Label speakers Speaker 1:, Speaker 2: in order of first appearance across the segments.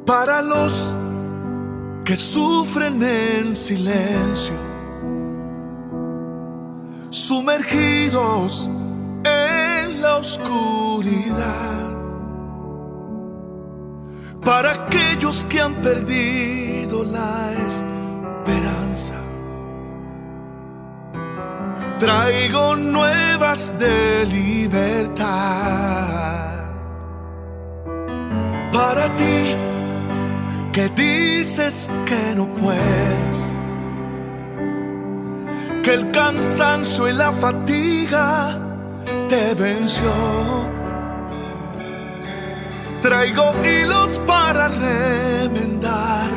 Speaker 1: Para los que sufren en silencio, sumergidos en la oscuridad. Para aquellos que han perdido la esperanza, traigo nuevas de libertad. Para ti que dices que no puedes, que el cansancio y la fatiga te venció, traigo hilos para remendar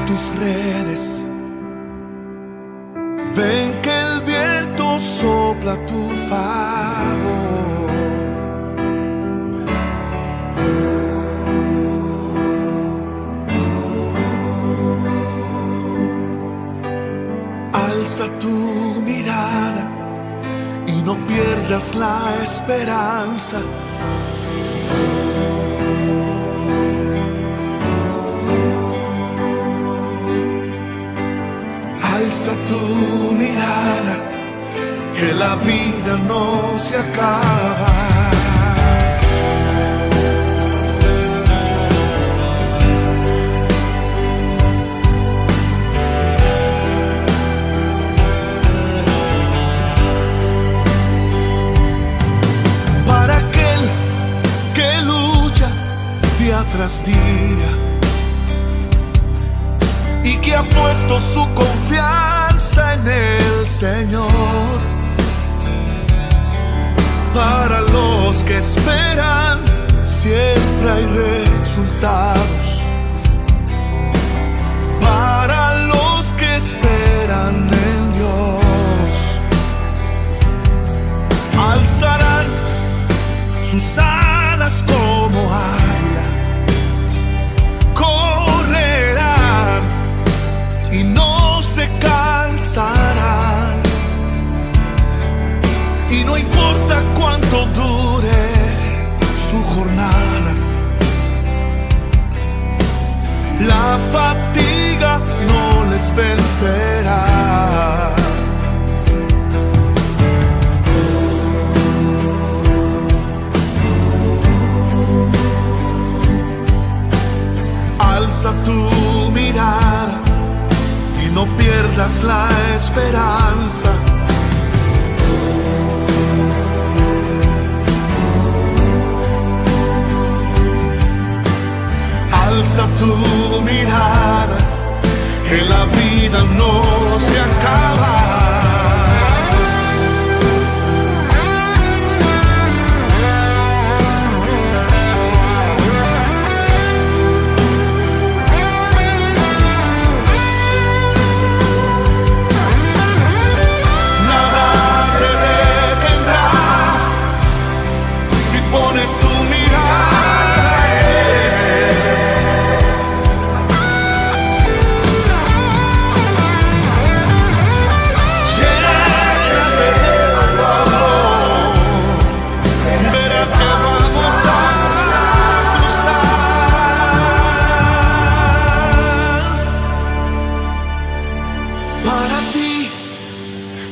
Speaker 1: tus redes. Ven que el viento sopla a tu favor. Alza tu mirada y no pierdas la esperanza. Alza tu mirada, que la vida no se acaba. Para aquel que lucha día tras día y que ha puesto su confianza en el Señor. Para los que esperan, siempre hay resultados. Para los que esperan en Dios, alzarán sus alas como águila, correrán y no se cansarán. Y no importa cuánto dure su jornada, la fatiga no les vencerá. Alza tu mirada y no pierdas la esperanza. Alza tu mirada, que la vida no se acaba.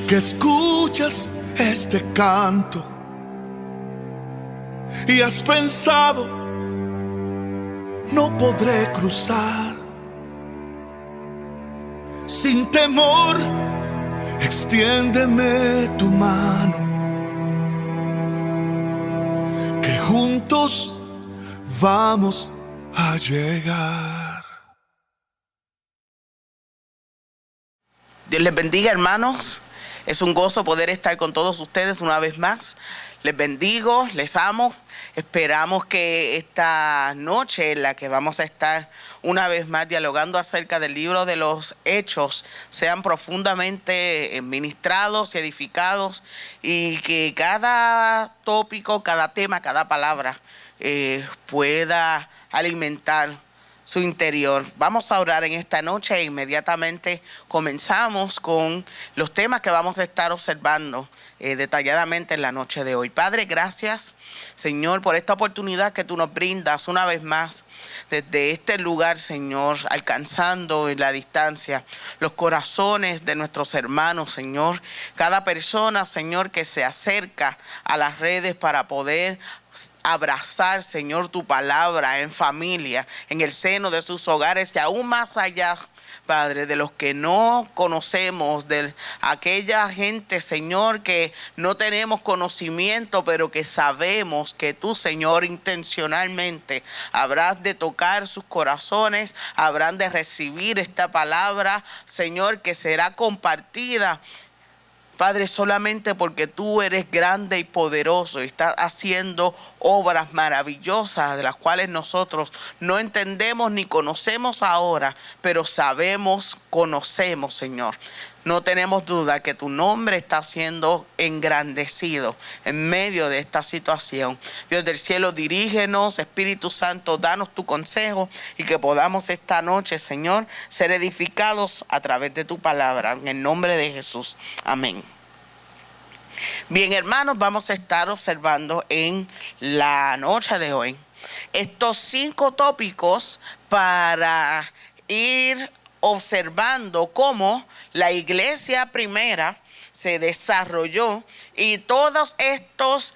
Speaker 1: Que escuchas este canto y has pensado, no podré cruzar. Sin temor, extiéndeme tu mano, que juntos vamos a llegar.
Speaker 2: Dios les bendiga, hermanos. Es un gozo poder estar con todos ustedes una vez más. Les bendigo, les amo. Esperamos que esta noche en la que vamos a estar una vez más dialogando acerca del libro de los Hechos sean profundamente ministrados y edificados, y que cada tópico, cada tema, cada palabra pueda alimentar su interior. Vamos a orar en esta noche e inmediatamente comenzamos con los temas que vamos a estar observando detalladamente en la noche de hoy. Padre, gracias, Señor, por esta oportunidad que tú nos brindas una vez más desde este lugar, Señor, alcanzando en la distancia los corazones de nuestros hermanos, Señor. Cada persona, Señor, que se acerca a las redes para poder abrazar, Señor, tu palabra en familia, en el seno de sus hogares y aún más allá, Padre, de los que no conocemos, de aquella gente, Señor, que no tenemos conocimiento, pero que sabemos que tú, Señor, intencionalmente habrás de tocar sus corazones, habrán de recibir esta palabra, Señor, que será compartida, Padre, solamente porque tú eres grande y poderoso y estás haciendo obras maravillosas de las cuales nosotros no entendemos ni conocemos ahora, pero sabemos, conocemos, Señor. No tenemos duda que tu nombre está siendo engrandecido en medio de esta situación. Dios del cielo, dirígenos, Espíritu Santo, danos tu consejo y que podamos esta noche, Señor, ser edificados a través de tu palabra. En el nombre de Jesús. Amén. Bien, hermanos, vamos a estar observando en la noche de hoy estos 5 tópicos para ir observando cómo la iglesia primera se desarrolló y todos estos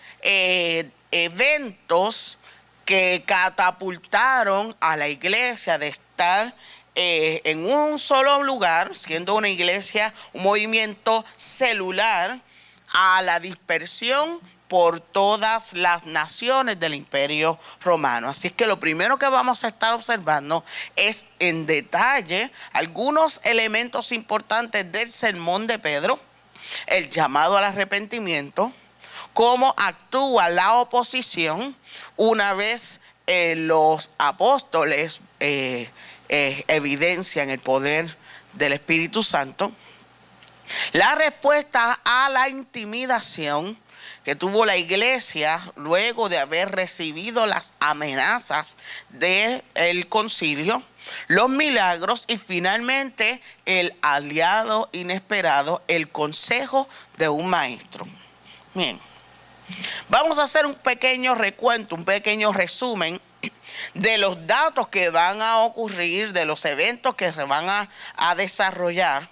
Speaker 2: eventos que catapultaron a la iglesia de estar en un solo lugar, siendo una iglesia, un movimiento celular, a la dispersión por todas las naciones del Imperio Romano. Así que lo primero que vamos a estar observando es en detalle algunos elementos importantes del sermón de Pedro, el llamado al arrepentimiento, cómo actúa la oposición una vez los apóstoles evidencian el poder del Espíritu Santo, la respuesta a la intimidación que tuvo la iglesia luego de haber recibido las amenazas del concilio, los milagros y finalmente el aliado inesperado, el consejo de un maestro. Bien, vamos a hacer un pequeño recuento, un pequeño resumen de los datos que van a ocurrir, de los eventos que se van a desarrollar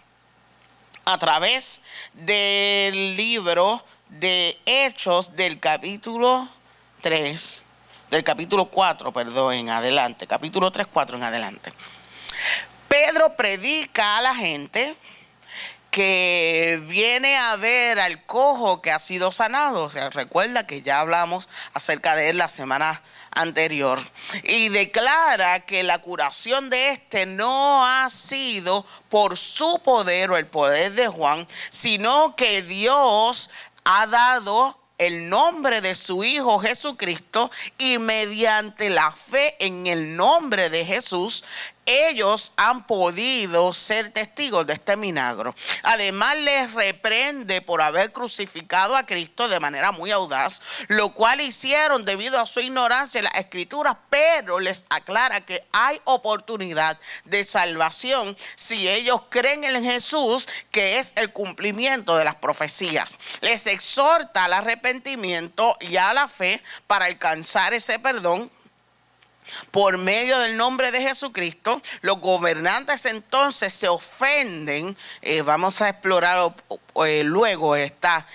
Speaker 2: a través del libro de Hechos del capítulo 4, en adelante, capítulo 3, 4 en adelante. Pedro predica a la gente que viene a ver al cojo que ha sido sanado. O sea, recuerda que ya hablamos acerca de él la semana anterior, y declara que la curación de este no ha sido por su poder o el poder de Juan, sino que Dios ha dado el nombre de su Hijo Jesucristo, y mediante la fe en el nombre de Jesús ellos han podido ser testigos de este milagro. Además, les reprende por haber crucificado a Cristo de manera muy audaz, lo cual hicieron debido a su ignorancia en las Escrituras, pero les aclara que hay oportunidad de salvación si ellos creen en Jesús, que es el cumplimiento de las profecías. Les exhorta al arrepentimiento y a la fe para alcanzar ese perdón por medio del nombre de Jesucristo. Los gobernantes entonces se ofenden. Vamos a explorar luego estas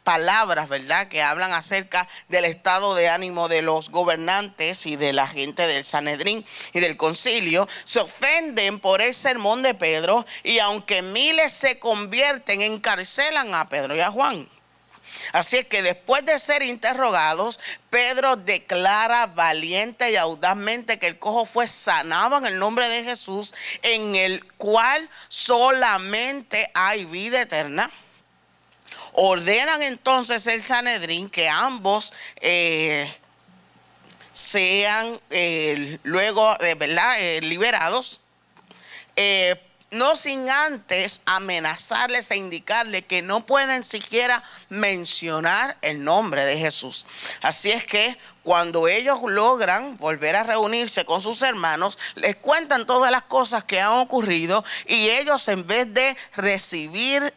Speaker 2: palabras, ¿verdad?, que hablan acerca del estado de ánimo de los gobernantes y de la gente del Sanedrín y del concilio. Se ofenden por el sermón de Pedro, y aunque miles se convierten, encarcelan a Pedro y a Juan. Así es que después de ser interrogados, Pedro declara valiente y audazmente que el cojo fue sanado en el nombre de Jesús, en el cual solamente hay vida eterna. Ordenan entonces el Sanedrín que ambos sean luego liberados. no sin antes amenazarles e indicarles que no pueden siquiera mencionar el nombre de Jesús. Así es que cuando ellos logran volver a reunirse con sus hermanos, les cuentan todas las cosas que han ocurrido, y ellos, en vez de recibir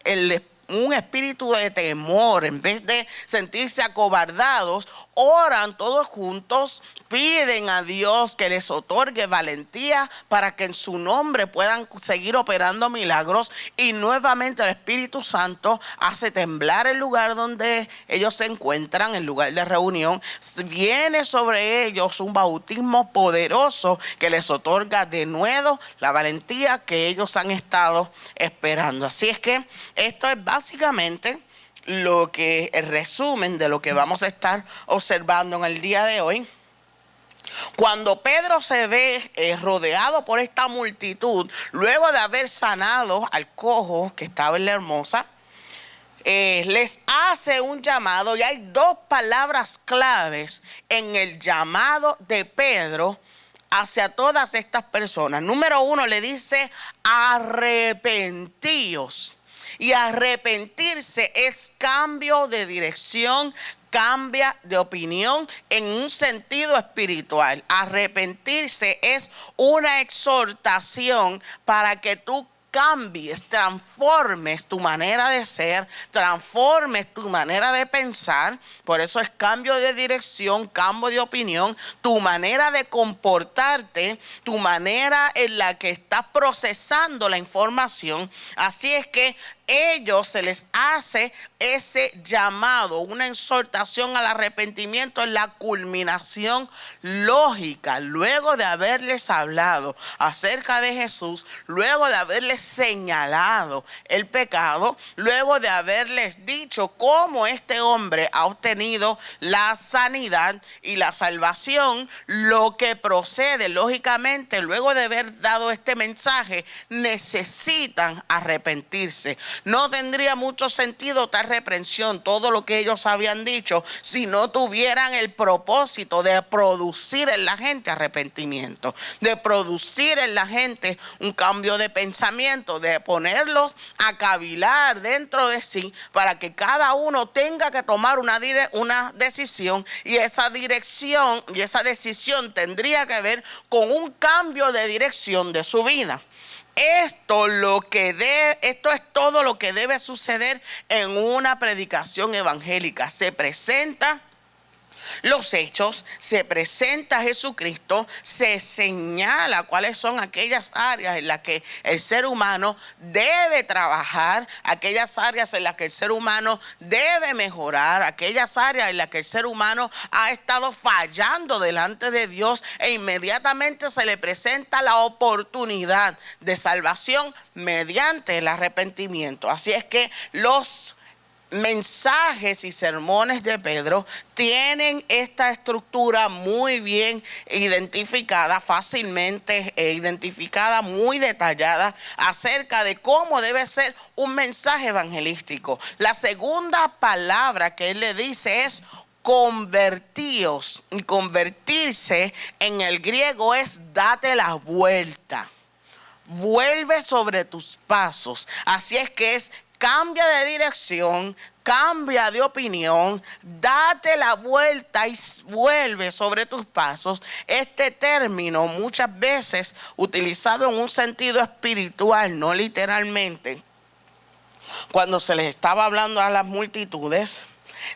Speaker 2: un espíritu de temor, en vez de sentirse acobardados, oran todos juntos, piden a Dios que les otorgue valentía para que en su nombre puedan seguir operando milagros, y nuevamente el Espíritu Santo hace temblar el lugar donde ellos se encuentran, el lugar de reunión. Viene sobre ellos un bautismo poderoso que les otorga de nuevo la valentía que ellos han estado esperando. Así es que esto es básicamente el resumen de lo que vamos a estar observando en el día de hoy. Cuando Pedro se ve rodeado por esta multitud, luego de haber sanado al cojo que estaba en la Hermosa, les hace un llamado, y hay dos palabras claves en el llamado de Pedro hacia todas estas personas. Número uno, le dice: arrepentíos. Y arrepentirse es cambio de dirección, cambia de opinión en un sentido espiritual. Arrepentirse es una exhortación para que tú cambies, transformes tu manera de ser, transformes tu manera de pensar. Por eso es cambio de dirección, cambio de opinión, tu manera de comportarte, tu manera en la que estás procesando la información. Así es que ellos se les hace ese llamado, una exhortación al arrepentimiento en la culminación lógica. Luego de haberles hablado acerca de Jesús, luego de haberles señalado el pecado, luego de haberles dicho cómo este hombre ha obtenido la sanidad y la salvación, lo que procede lógicamente, luego de haber dado este mensaje, necesitan arrepentirse. No tendría mucho sentido tal reprensión, todo lo que ellos habían dicho, si no tuvieran el propósito de producir en la gente arrepentimiento, de producir en la gente un cambio de pensamiento, de ponerlos a cavilar dentro de sí para que cada uno tenga que tomar una decisión, y esa dirección y esa decisión tendría que ver con un cambio de dirección de su vida. Esto es todo lo que debe suceder en una predicación evangélica. Se presenta los hechos, se presenta a Jesucristo, se señala cuáles son aquellas áreas en las que el ser humano debe trabajar, aquellas áreas en las que el ser humano debe mejorar, aquellas áreas en las que el ser humano ha estado fallando delante de Dios, e inmediatamente se le presenta la oportunidad de salvación mediante el arrepentimiento. Así es que los mensajes y sermones de Pedro tienen esta estructura muy bien identificada, fácilmente identificada, muy detallada acerca de cómo debe ser un mensaje evangelístico. La segunda palabra que él le dice es convertíos, y convertirse en el griego es date la vuelta, vuelve sobre tus pasos. Así es que es cambia de dirección, cambia de opinión, date la vuelta y vuelve sobre tus pasos. Este término muchas veces utilizado en un sentido espiritual, no literalmente, cuando se les estaba hablando a las multitudes,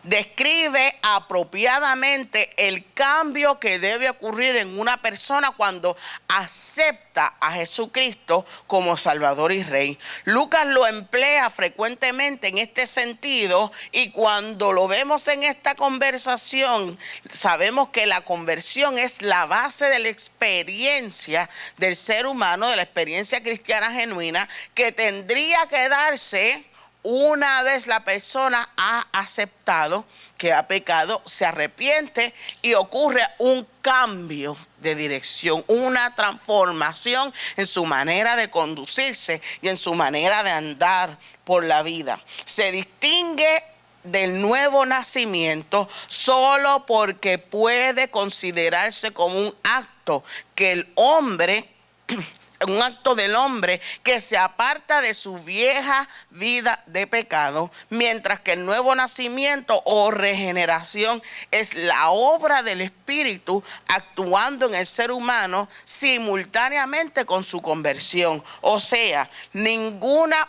Speaker 2: describe apropiadamente el cambio que debe ocurrir en una persona cuando acepta a Jesucristo como Salvador y Rey. Lucas lo emplea frecuentemente en este sentido, y cuando lo vemos en esta conversación, sabemos que la conversión es la base de la experiencia del ser humano, de la experiencia cristiana genuina, que tendría que darse una vez la persona ha aceptado que ha pecado, se arrepiente y ocurre un cambio de dirección, una transformación en su manera de conducirse y en su manera de andar por la vida. Se distingue del nuevo nacimiento solo porque puede considerarse como un acto que el hombre un acto del hombre que se aparta de su vieja vida de pecado, mientras que el nuevo nacimiento o regeneración es la obra del Espíritu actuando en el ser humano simultáneamente con su conversión. O sea,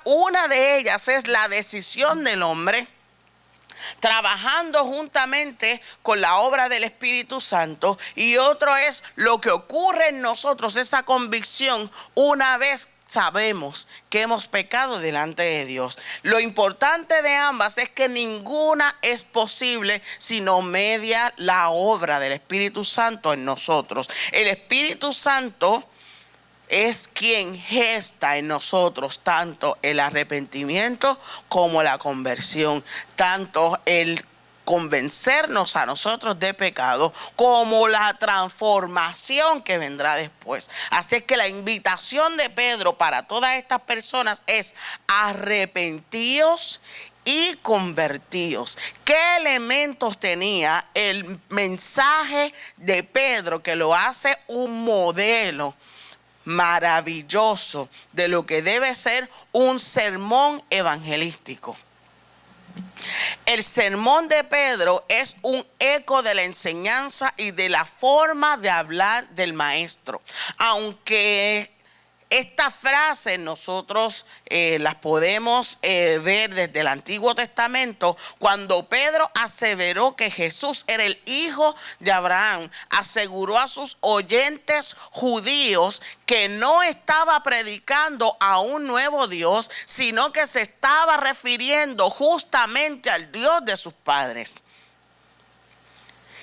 Speaker 2: una de ellas es la decisión del hombre trabajando juntamente con la obra del Espíritu Santo, y otro es lo que ocurre en nosotros, esa convicción una vez sabemos que hemos pecado delante de Dios. Lo importante de ambas es que ninguna es posible sino media la obra del Espíritu Santo en nosotros. El Espíritu Santo es quien gesta en nosotros tanto el arrepentimiento como la conversión, tanto el convencernos a nosotros de pecado como la transformación que vendrá después. Así es que la invitación de Pedro para todas estas personas es: arrepentíos y convertíos. ¿Qué elementos tenía el mensaje de Pedro que lo hace un modelo maravilloso de lo que debe ser un sermón evangelístico? El sermón de Pedro es un eco de la enseñanza y de la forma de hablar del maestro. Aunque estas frases nosotros las podemos ver desde el Antiguo Testamento, cuando Pedro aseveró que Jesús era el hijo de Abraham, aseguró a sus oyentes judíos que no estaba predicando a un nuevo Dios, sino que se estaba refiriendo justamente al Dios de sus padres.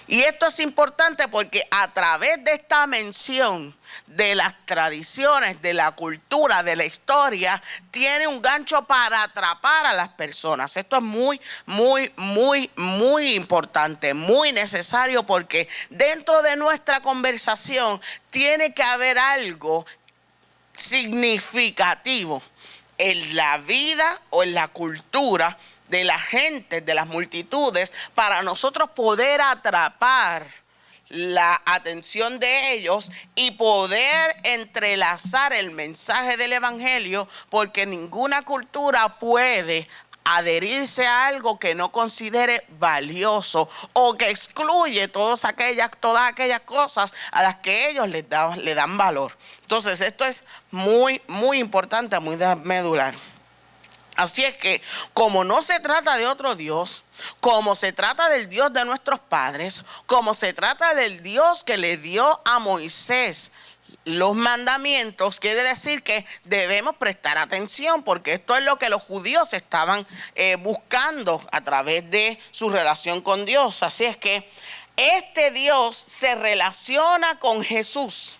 Speaker 2: Y esto es importante porque a través de esta mención de las tradiciones, de la cultura, de la historia, tiene un gancho para atrapar a las personas. Esto es muy, muy, muy, muy importante, muy necesario, porque dentro de nuestra conversación tiene que haber algo significativo en la vida o en la cultura de la gente, de las multitudes, para nosotros poder atrapar la atención de ellos y poder entrelazar el mensaje del evangelio, porque ninguna cultura puede adherirse a algo que no considere valioso o que excluye todas aquellas cosas a las que ellos le dan valor. Entonces esto es muy, muy importante, muy medular. Así es que, como no se trata de otro Dios, como se trata del Dios de nuestros padres, como se trata del Dios que le dio a Moisés los mandamientos, quiere decir que debemos prestar atención, porque esto es lo que los judíos estaban buscando a través de su relación con Dios. Así es que este Dios se relaciona con Jesús.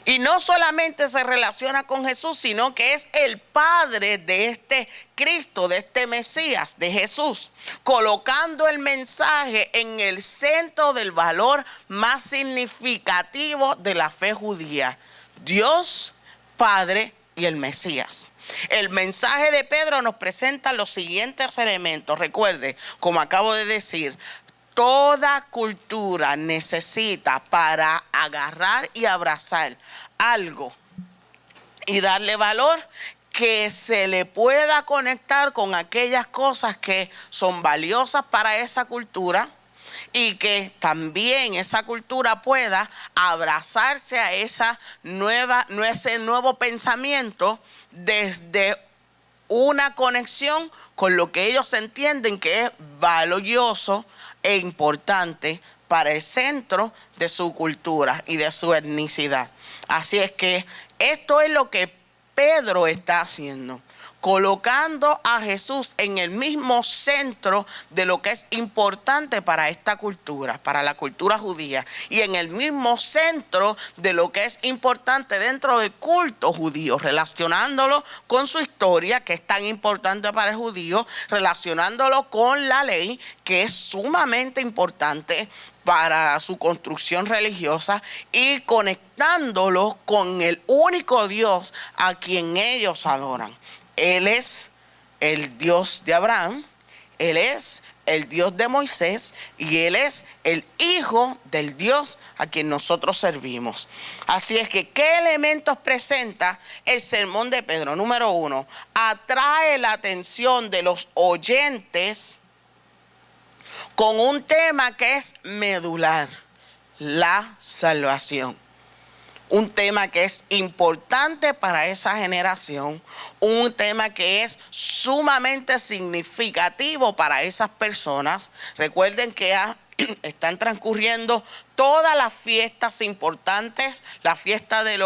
Speaker 2: Y no solamente se relaciona con Jesús, sino que es el Padre de este Cristo, de este Mesías, de Jesús, colocando el mensaje en el centro del valor más significativo de la fe judía: Dios, Padre y el Mesías. El mensaje de Pedro nos presenta los siguientes elementos. Recuerde, como acabo de decir, toda cultura necesita, para agarrar y abrazar algo y darle valor, que se le pueda conectar con aquellas cosas que son valiosas para esa cultura, y que también esa cultura pueda abrazarse a ese nuevo pensamiento desde una conexión con lo que ellos entienden que es valioso e importante para el centro de su cultura y de su etnicidad. Así es que esto es lo que Pedro está haciendo, colocando a Jesús en el mismo centro de lo que es importante para esta cultura, para la cultura judía, y en el mismo centro de lo que es importante dentro del culto judío, relacionándolo con su historia, que es tan importante para el judío, relacionándolo con la ley, que es sumamente importante para su construcción religiosa, y conectándolo con el único Dios a quien ellos adoran. Él es el Dios de Abraham, Él es el Dios de Moisés y Él es el Hijo del Dios a quien nosotros servimos. Así es que, ¿qué elementos presenta el sermón de Pedro? Número 1, atrae la atención de los oyentes con un tema que es medular, la salvación. Un tema que es importante para esa generación, un tema que es sumamente significativo para esas personas. Recuerden que están transcurriendo todas las fiestas importantes, la fiesta de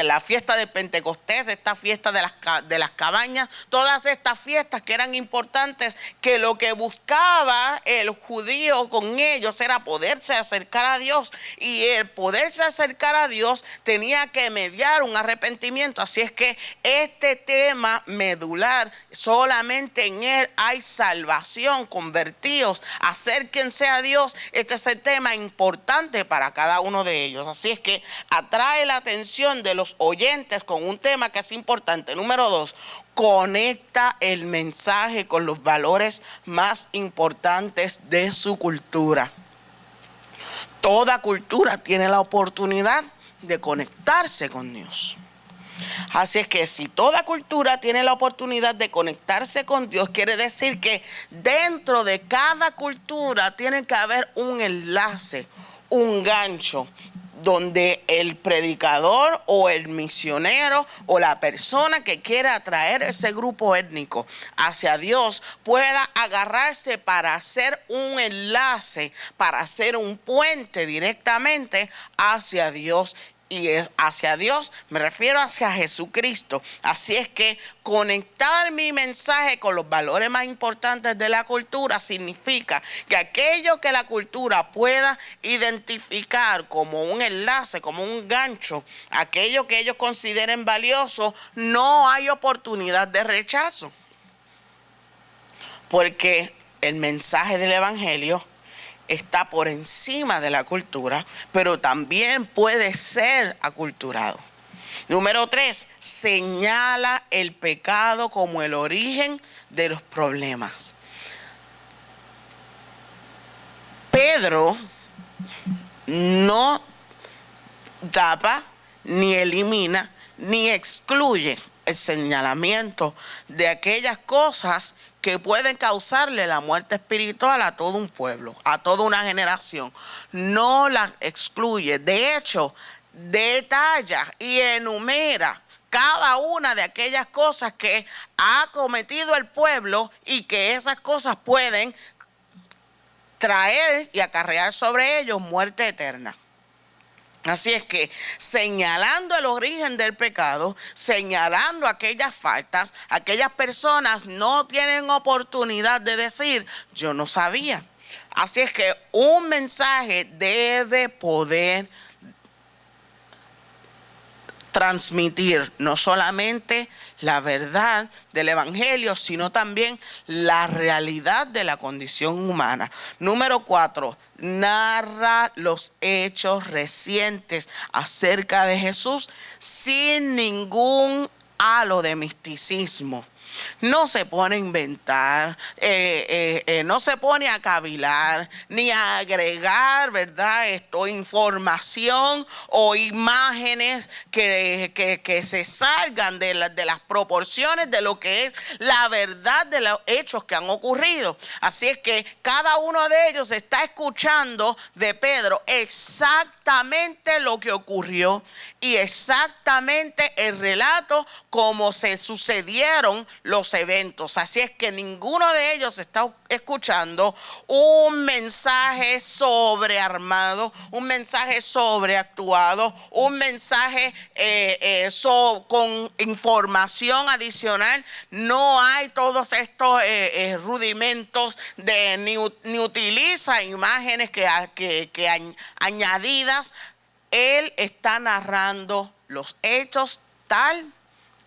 Speaker 2: la fiesta de Pentecostés, esta fiesta de las cabañas, todas estas fiestas que eran importantes, que lo que buscaba el judío con ellos era poderse acercar a Dios, y el poderse acercar a Dios tenía que mediar un arrepentimiento. Así es que este tema medular, solamente en él hay salvación. Convertidos, acérquense a Dios. Este es el tema importante para cada uno de ellos. Así es que atrae la atención de los oyentes con un tema que es importante. Número 2, conecta el mensaje con los valores más importantes de su cultura. Toda cultura tiene la oportunidad de conectarse con Dios. Así es que si toda cultura tiene la oportunidad de conectarse con Dios, quiere decir que dentro de cada cultura tiene que haber un enlace, un gancho, donde el predicador o el misionero o la persona que quiera atraer ese grupo étnico hacia Dios pueda agarrarse para hacer un enlace, para hacer un puente directamente hacia Dios. Y es hacia Dios, me refiero hacia Jesucristo. Así es que conectar mi mensaje con los valores más importantes de la cultura significa que aquello que la cultura pueda identificar como un enlace, como un gancho, aquello que ellos consideren valioso, no hay oportunidad de rechazo. Porque el mensaje del Evangelio está por encima de la cultura, pero también puede ser aculturado. Número 3, señala el pecado como el origen de los problemas. Pedro no tapa, ni elimina, ni excluye el señalamiento de aquellas cosas que pueden causarle la muerte espiritual a todo un pueblo, a toda una generación. No las excluye. De hecho, detalla y enumera cada una de aquellas cosas que ha cometido el pueblo y que esas cosas pueden traer y acarrear sobre ellos muerte eterna. Así es que señalando el origen del pecado, señalando aquellas faltas, aquellas personas no tienen oportunidad de decir, yo no sabía. Así es que un mensaje debe poder transmitir no solamente la verdad del Evangelio, sino también la realidad de la condición humana. Número 4, narra los hechos recientes acerca de Jesús sin ningún halo de misticismo. No se pone a inventar, no se pone a cavilar, ni a agregar, ¿verdad? Información o imágenes que se salgan de las proporciones de lo que es la verdad de los hechos que han ocurrido. Así es que cada uno de ellos está escuchando de Pedro exactamente lo que ocurrió y exactamente el relato como se sucedieron los eventos. Así es que ninguno de ellos está escuchando un mensaje sobrearmado, un mensaje sobreactuado, un mensaje con información adicional. No hay todos estos rudimentos ni utiliza imágenes que añadidas. Él está narrando los hechos tal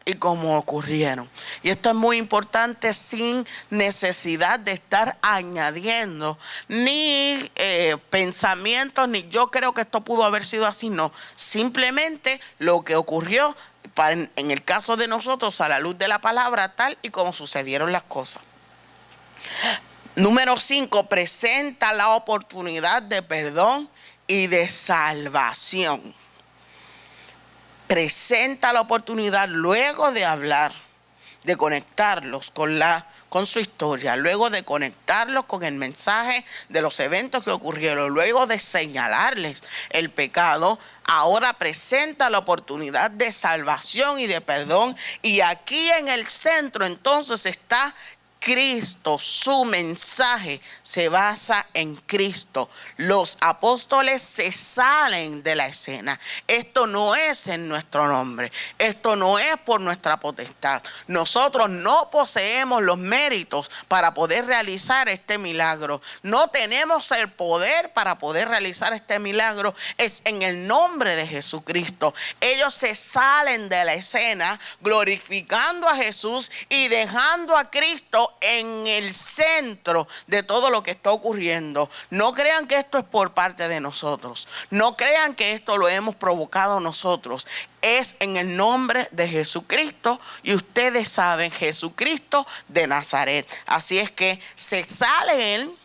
Speaker 2: y como ocurrieron. Y esto es muy importante, sin necesidad de estar añadiendo ni pensamientos, ni yo creo que esto pudo haber sido así, no. Simplemente lo que ocurrió en el caso de nosotros a la luz de la palabra, tal y como sucedieron las cosas. Número 5, presenta la oportunidad de perdón y de salvación. Presenta la oportunidad luego de hablar, de conectarlos con su historia, luego de conectarlos con el mensaje de los eventos que ocurrieron, luego de señalarles el pecado. Ahora presenta la oportunidad de salvación y de perdón. Y aquí en el centro entonces está Cristo. Su mensaje se basa en Cristo. Los apóstoles se salen de la escena. Esto no es en nuestro nombre. Esto no es por nuestra potestad. Nosotros no poseemos los méritos para poder realizar este milagro. No tenemos el poder para poder realizar este milagro. Es en el nombre de Jesucristo. Ellos se salen de la escena glorificando a Jesús y dejando a Cristo en el centro de todo lo que está ocurriendo. No crean que esto es por parte de nosotros. No crean que esto lo hemos provocado nosotros. Es en el nombre de Jesucristo, y ustedes saben, Jesucristo de Nazaret. Así es que se sale él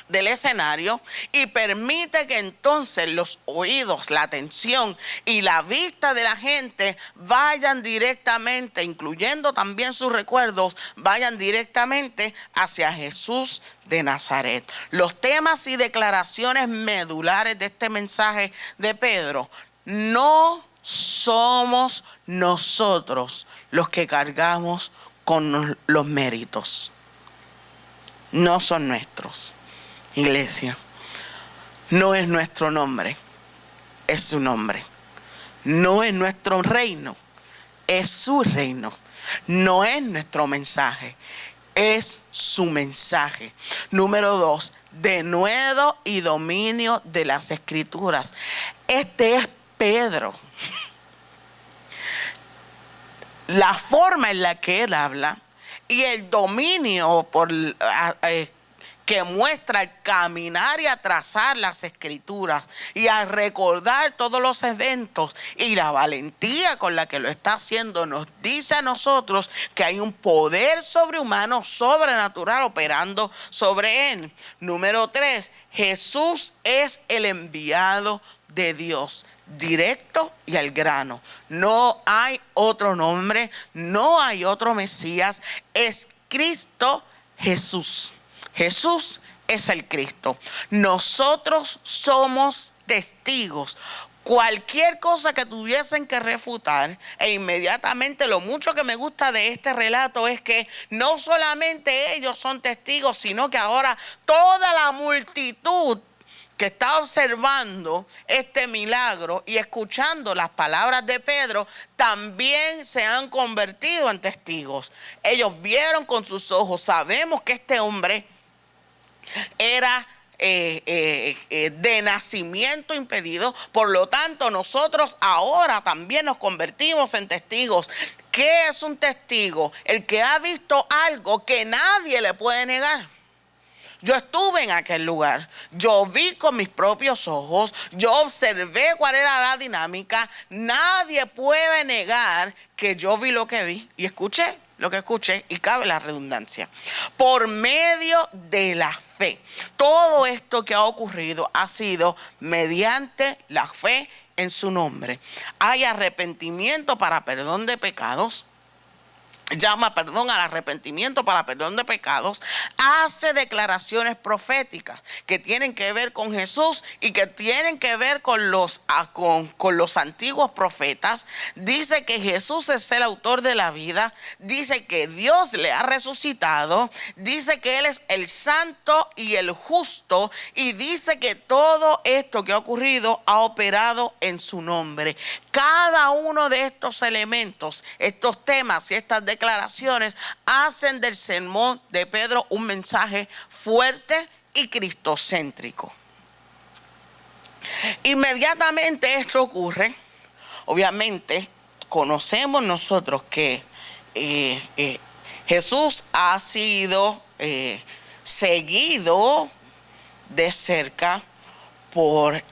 Speaker 2: del escenario y permite que entonces los oídos, la atención y la vista de la gente vayan directamente, incluyendo también sus recuerdos, vayan directamente hacia Jesús de Nazaret. Los temas y declaraciones medulares de este mensaje de Pedro: no somos nosotros los que cargamos con los méritos. No son nuestros. Iglesia, no es nuestro nombre, es su nombre. No es nuestro reino, es su reino. No es nuestro mensaje, es su mensaje. Número 2, denuedo y dominio de las Escrituras. Este es Pedro. La forma en la que él habla y el dominio que muestra al caminar y a trazar las Escrituras y a recordar todos los eventos, y la valentía con la que lo está haciendo, nos dice a nosotros que hay un poder sobrehumano, sobrenatural operando sobre él. Número 3, Jesús es el enviado de Dios, directo y al grano. No hay otro nombre, no hay otro Mesías, es Cristo Jesús. Jesús es el Cristo. Nosotros somos testigos. Cualquier cosa que tuviesen que refutar, e inmediatamente lo mucho que me gusta de este relato es que no solamente ellos son testigos, sino que ahora toda la multitud que está observando este milagro y escuchando las palabras de Pedro, también se han convertido en testigos. Ellos vieron con sus ojos. Sabemos que este hombre era de nacimiento impedido. Por lo tanto, nosotros ahora también nos convertimos en testigos. ¿Qué es un testigo? El que ha visto algo que nadie le puede negar. Yo estuve en aquel lugar, yo vi con mis propios ojos, yo observé cuál era la dinámica. Nadie puede negar que yo vi lo que vi y escuché lo que escuché, y cabe la redundancia. Por medio de la fe. Todo esto que ha ocurrido ha sido mediante la fe en su nombre. Hay arrepentimiento para perdón de pecados. Llama perdón al arrepentimiento para perdón de pecados. Hace declaraciones proféticas que tienen que ver con Jesús y que tienen que ver con los antiguos profetas. Dice que Jesús es el autor de la vida. Dice que Dios le ha resucitado. Dice que Él es el santo y el justo. Y dice que todo esto que ha ocurrido ha operado en su nombre. Cada uno de estos elementos, estos temas y estas declaraciones hacen del sermón de Pedro un mensaje fuerte y cristocéntrico. Inmediatamente esto ocurre, obviamente conocemos nosotros que Jesús ha sido seguido de cerca por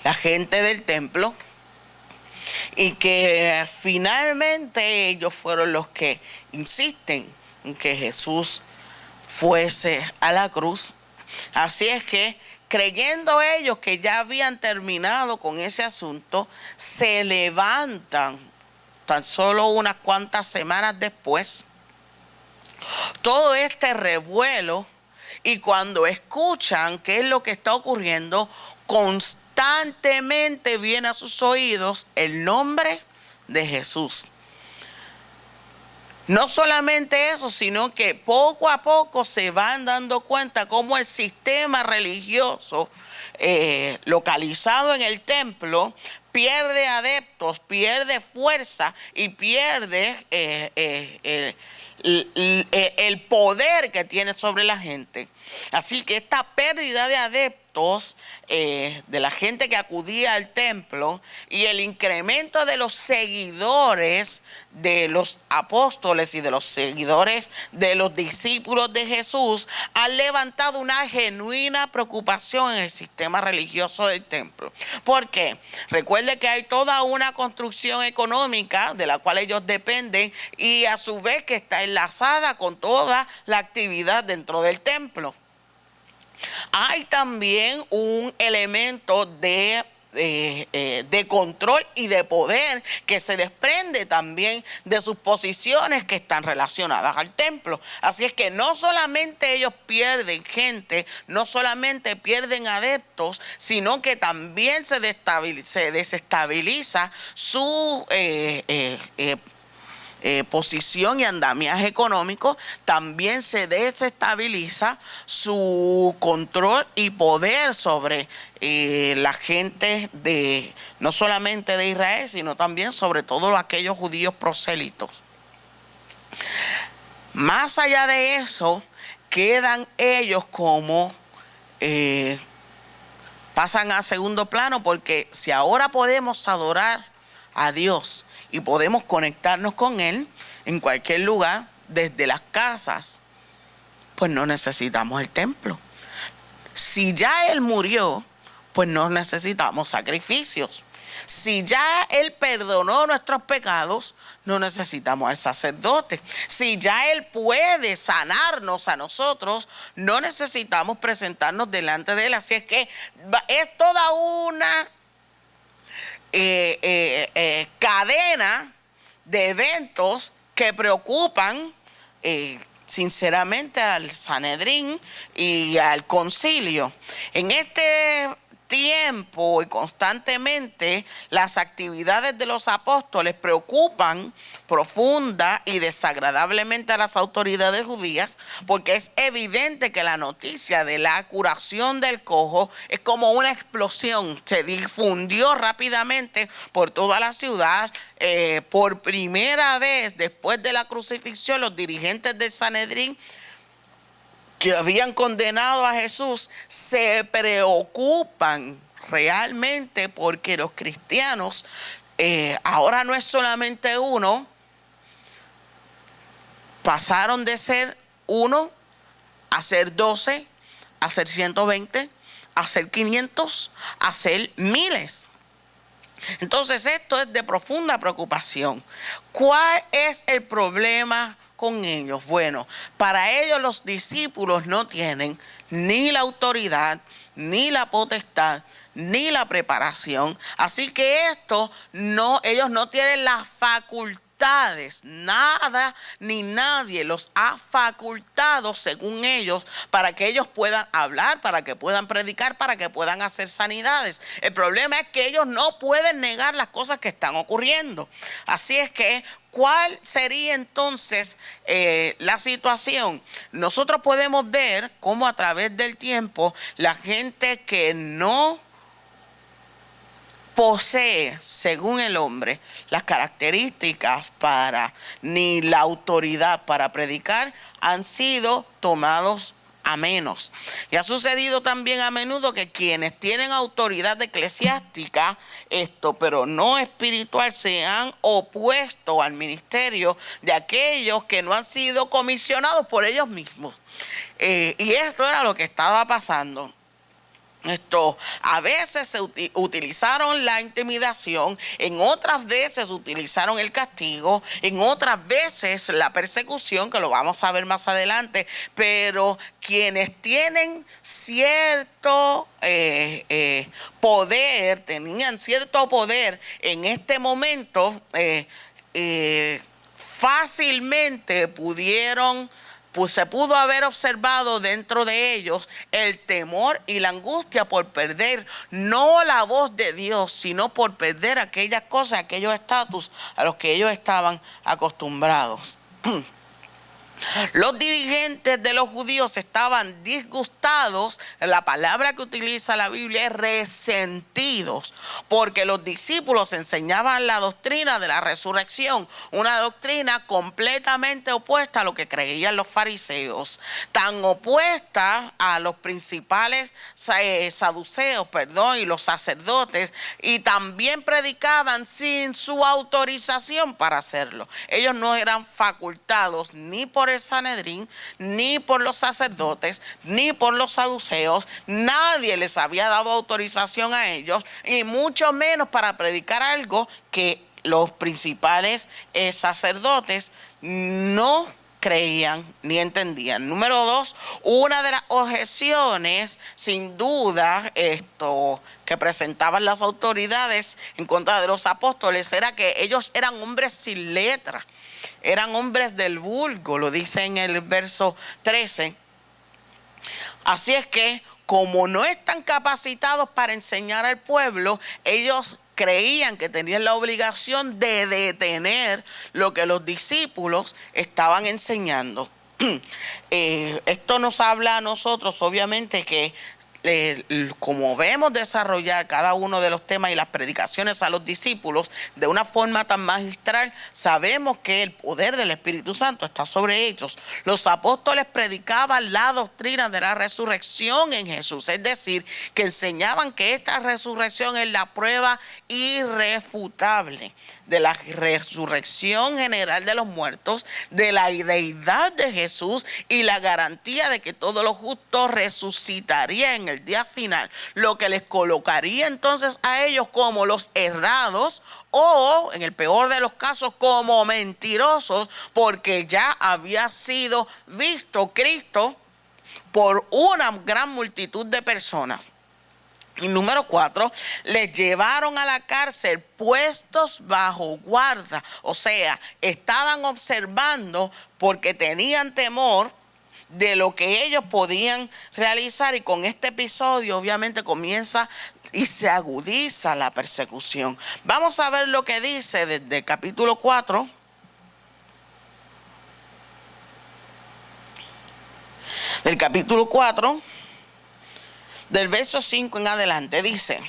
Speaker 2: la gente del templo, y que finalmente ellos fueron los que insisten que Jesús fuese a la cruz. Así es que, creyendo ellos que ya habían terminado con ese asunto, se levantan tan solo unas cuantas semanas después. Todo este revuelo, y cuando escuchan qué es lo que está ocurriendo, constantemente viene a sus oídos el nombre de Jesús. No solamente eso, sino que poco a poco se van dando cuenta cómo el sistema religioso localizado en el templo pierde adeptos, pierde fuerza y pierde el poder que tiene sobre la gente. Así que esta pérdida de adeptos, de la gente que acudía al templo, y el incremento de los seguidores de los apóstoles y de los seguidores de los discípulos de Jesús, han levantado una genuina preocupación en el sistema religioso del templo. ¿Por qué? Recuerde que hay toda una construcción económica de la cual ellos dependen, y a su vez que está enlazada con toda la actividad dentro del templo. Hay también un elemento de control y de poder que se desprende también de sus posiciones que están relacionadas al templo. Así es que no solamente ellos pierden gente, no solamente pierden adeptos, sino que también se desestabiliza su posición y andamiaje económico. También se desestabiliza su control y poder sobre la gente de no solamente de Israel, sino también sobre todos aquellos judíos prosélitos. Más allá de eso, quedan ellos como pasan a segundo plano, porque si ahora podemos adorar a Dios y podemos conectarnos con Él en cualquier lugar, desde las casas, pues no necesitamos el templo. Si ya Él murió, pues no necesitamos sacrificios. Si ya Él perdonó nuestros pecados, no necesitamos al sacerdote. Si ya Él puede sanarnos a nosotros, no necesitamos presentarnos delante de Él. Así es que es toda una cadena de eventos que preocupan sinceramente al Sanedrín y al concilio. En este tiempo y constantemente las actividades de los apóstoles preocupan profunda y desagradablemente a las autoridades judías, porque es evidente que la noticia de la curación del cojo es como una explosión, se difundió rápidamente por toda la ciudad. Por primera vez después de la crucifixión, los dirigentes del Sanedrín que habían condenado a Jesús se preocupan realmente, porque los cristianos ahora no es solamente uno, pasaron de ser uno a ser 12, a ser 120, a ser 500, a ser miles. Entonces esto es de profunda preocupación. ¿Cuál es el problema con ellos? Bueno, para ellos los discípulos no tienen ni la autoridad, ni la potestad, ni la preparación. Así que ellos no tienen las facultades. Nada ni nadie los ha facultado, según ellos, para que ellos puedan hablar, para que puedan predicar, para que puedan hacer sanidades. El problema es que ellos no pueden negar las cosas que están ocurriendo. Así es que, ¿cuál sería entonces la situación? Nosotros podemos ver cómo a través del tiempo la gente que no posee, según el hombre, las características ni la autoridad para predicar, han sido tomados a menos. Y ha sucedido también a menudo que quienes tienen autoridad eclesiástica, pero no espiritual, se han opuesto al ministerio de aquellos que no han sido comisionados por ellos mismos. Y esto era lo que estaba pasando. A veces se utilizaron la intimidación, en otras veces utilizaron el castigo, en otras veces la persecución, que lo vamos a ver más adelante, pero quienes tienen cierto poder, tenían cierto poder en este momento, fácilmente se pudo haber observado dentro de ellos el temor y la angustia por perder no la voz de Dios, sino por perder aquellas cosas, aquellos estatus a los que ellos estaban acostumbrados. Los dirigentes de los judíos estaban disgustados, la palabra que utiliza la Biblia es resentidos, porque los discípulos enseñaban la doctrina de la resurrección, una doctrina completamente opuesta a lo que creían los fariseos, tan opuesta a los principales saduceos, y los sacerdotes, y también predicaban sin su autorización para hacerlo. Ellos no eran facultados ni por el Sanedrín, ni por los sacerdotes, ni por los saduceos. Nadie les había dado autorización a ellos, y mucho menos para predicar algo que los principales sacerdotes no creían ni entendían. Número 2, una de las objeciones, sin duda, que presentaban las autoridades en contra de los apóstoles era que ellos eran hombres sin letra, eran hombres del vulgo, lo dice en el verso 13. Así es que, como no están capacitados para enseñar al pueblo, ellos creían que tenían la obligación de detener lo que los discípulos estaban enseñando. Esto nos habla a nosotros, obviamente, que como vemos desarrollar cada uno de los temas y las predicaciones a los discípulos de una forma tan magistral, sabemos que el poder del Espíritu Santo está sobre ellos. Los apóstoles predicaban la doctrina de la resurrección en Jesús, es decir, que enseñaban que esta resurrección es la prueba irrefutable de la resurrección general de los muertos, de la deidad de Jesús y la garantía de que todos los justos resucitarían en el día final, lo que les colocaría entonces a ellos como los errados, o en el peor de los casos como mentirosos, porque ya había sido visto Cristo por una gran multitud de personas. Y número 4, les llevaron a la cárcel puestos bajo guarda. O sea, estaban observando porque tenían temor de lo que ellos podían realizar. Y con este episodio obviamente comienza y se agudiza la persecución. Vamos a ver lo que dice desde el capítulo 4. Del capítulo 4. Del verso 5 en adelante dice: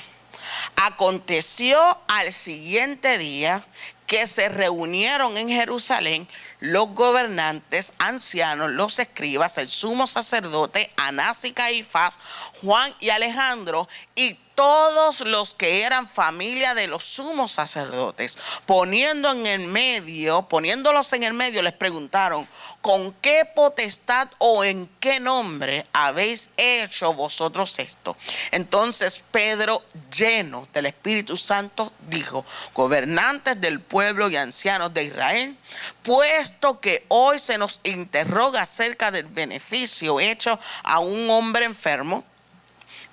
Speaker 2: aconteció al siguiente día que se reunieron en Jerusalén los gobernantes, ancianos, los escribas, el sumo sacerdote, Anás y Caifás, Juan y Alejandro, y todos los que eran familia de los sumos sacerdotes. Poniéndolos en el medio, les preguntaron: ¿con qué potestad o en qué nombre habéis hecho vosotros esto? Entonces Pedro, lleno del Espíritu Santo, dijo: gobernantes del pueblo y ancianos de Israel, puesto que hoy se nos interroga acerca del beneficio hecho a un hombre enfermo,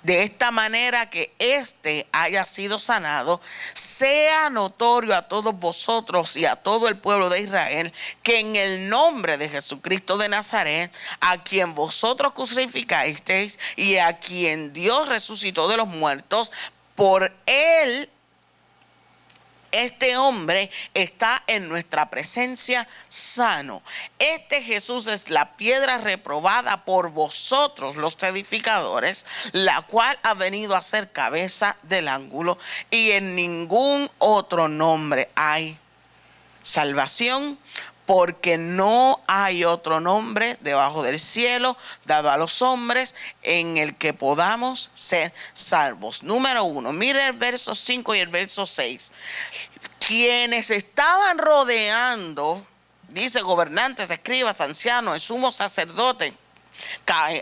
Speaker 2: de esta manera que éste haya sido sanado, sea notorio a todos vosotros y a todo el pueblo de Israel que en el nombre de Jesucristo de Nazaret, a quien vosotros crucificasteis y a quien Dios resucitó de los muertos, por él este hombre está en nuestra presencia sano. Este Jesús es la piedra reprobada por vosotros los edificadores, la cual ha venido a ser cabeza del ángulo, y en ningún otro nombre hay salvación, porque no hay otro nombre debajo del cielo dado a los hombres en el que podamos ser salvos. Número 1, mire el verso 5 y el verso 6. Quienes estaban rodeando, dice, gobernantes, escribas, ancianos, el sumo sacerdote,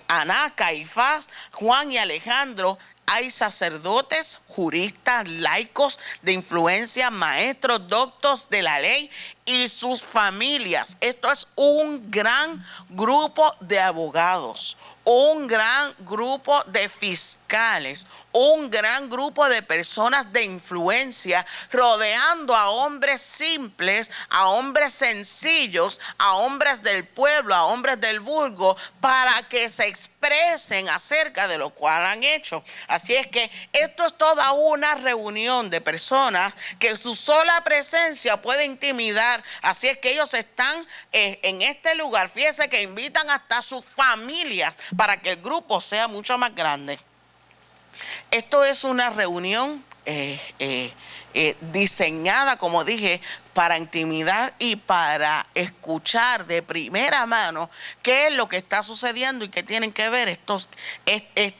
Speaker 2: Anás, Caifás, Juan y Alejandro, hay sacerdotes, juristas, laicos de influencia, maestros, doctos de la ley y sus familias. Esto es un gran grupo de abogados, un gran grupo de fiscales, un gran grupo de personas de influencia rodeando a hombres simples, a hombres sencillos, a hombres del pueblo, a hombres del vulgo, para que se expresen acerca de lo cual han hecho. Así es que esto es toda una reunión de personas que su sola presencia puede intimidar. Así es que ellos están en este lugar. Fíjense que invitan hasta sus familias para que el grupo sea mucho más grande. Esto es una reunión diseñada, como dije, para intimidar y para escuchar de primera mano qué es lo que está sucediendo y qué tienen que ver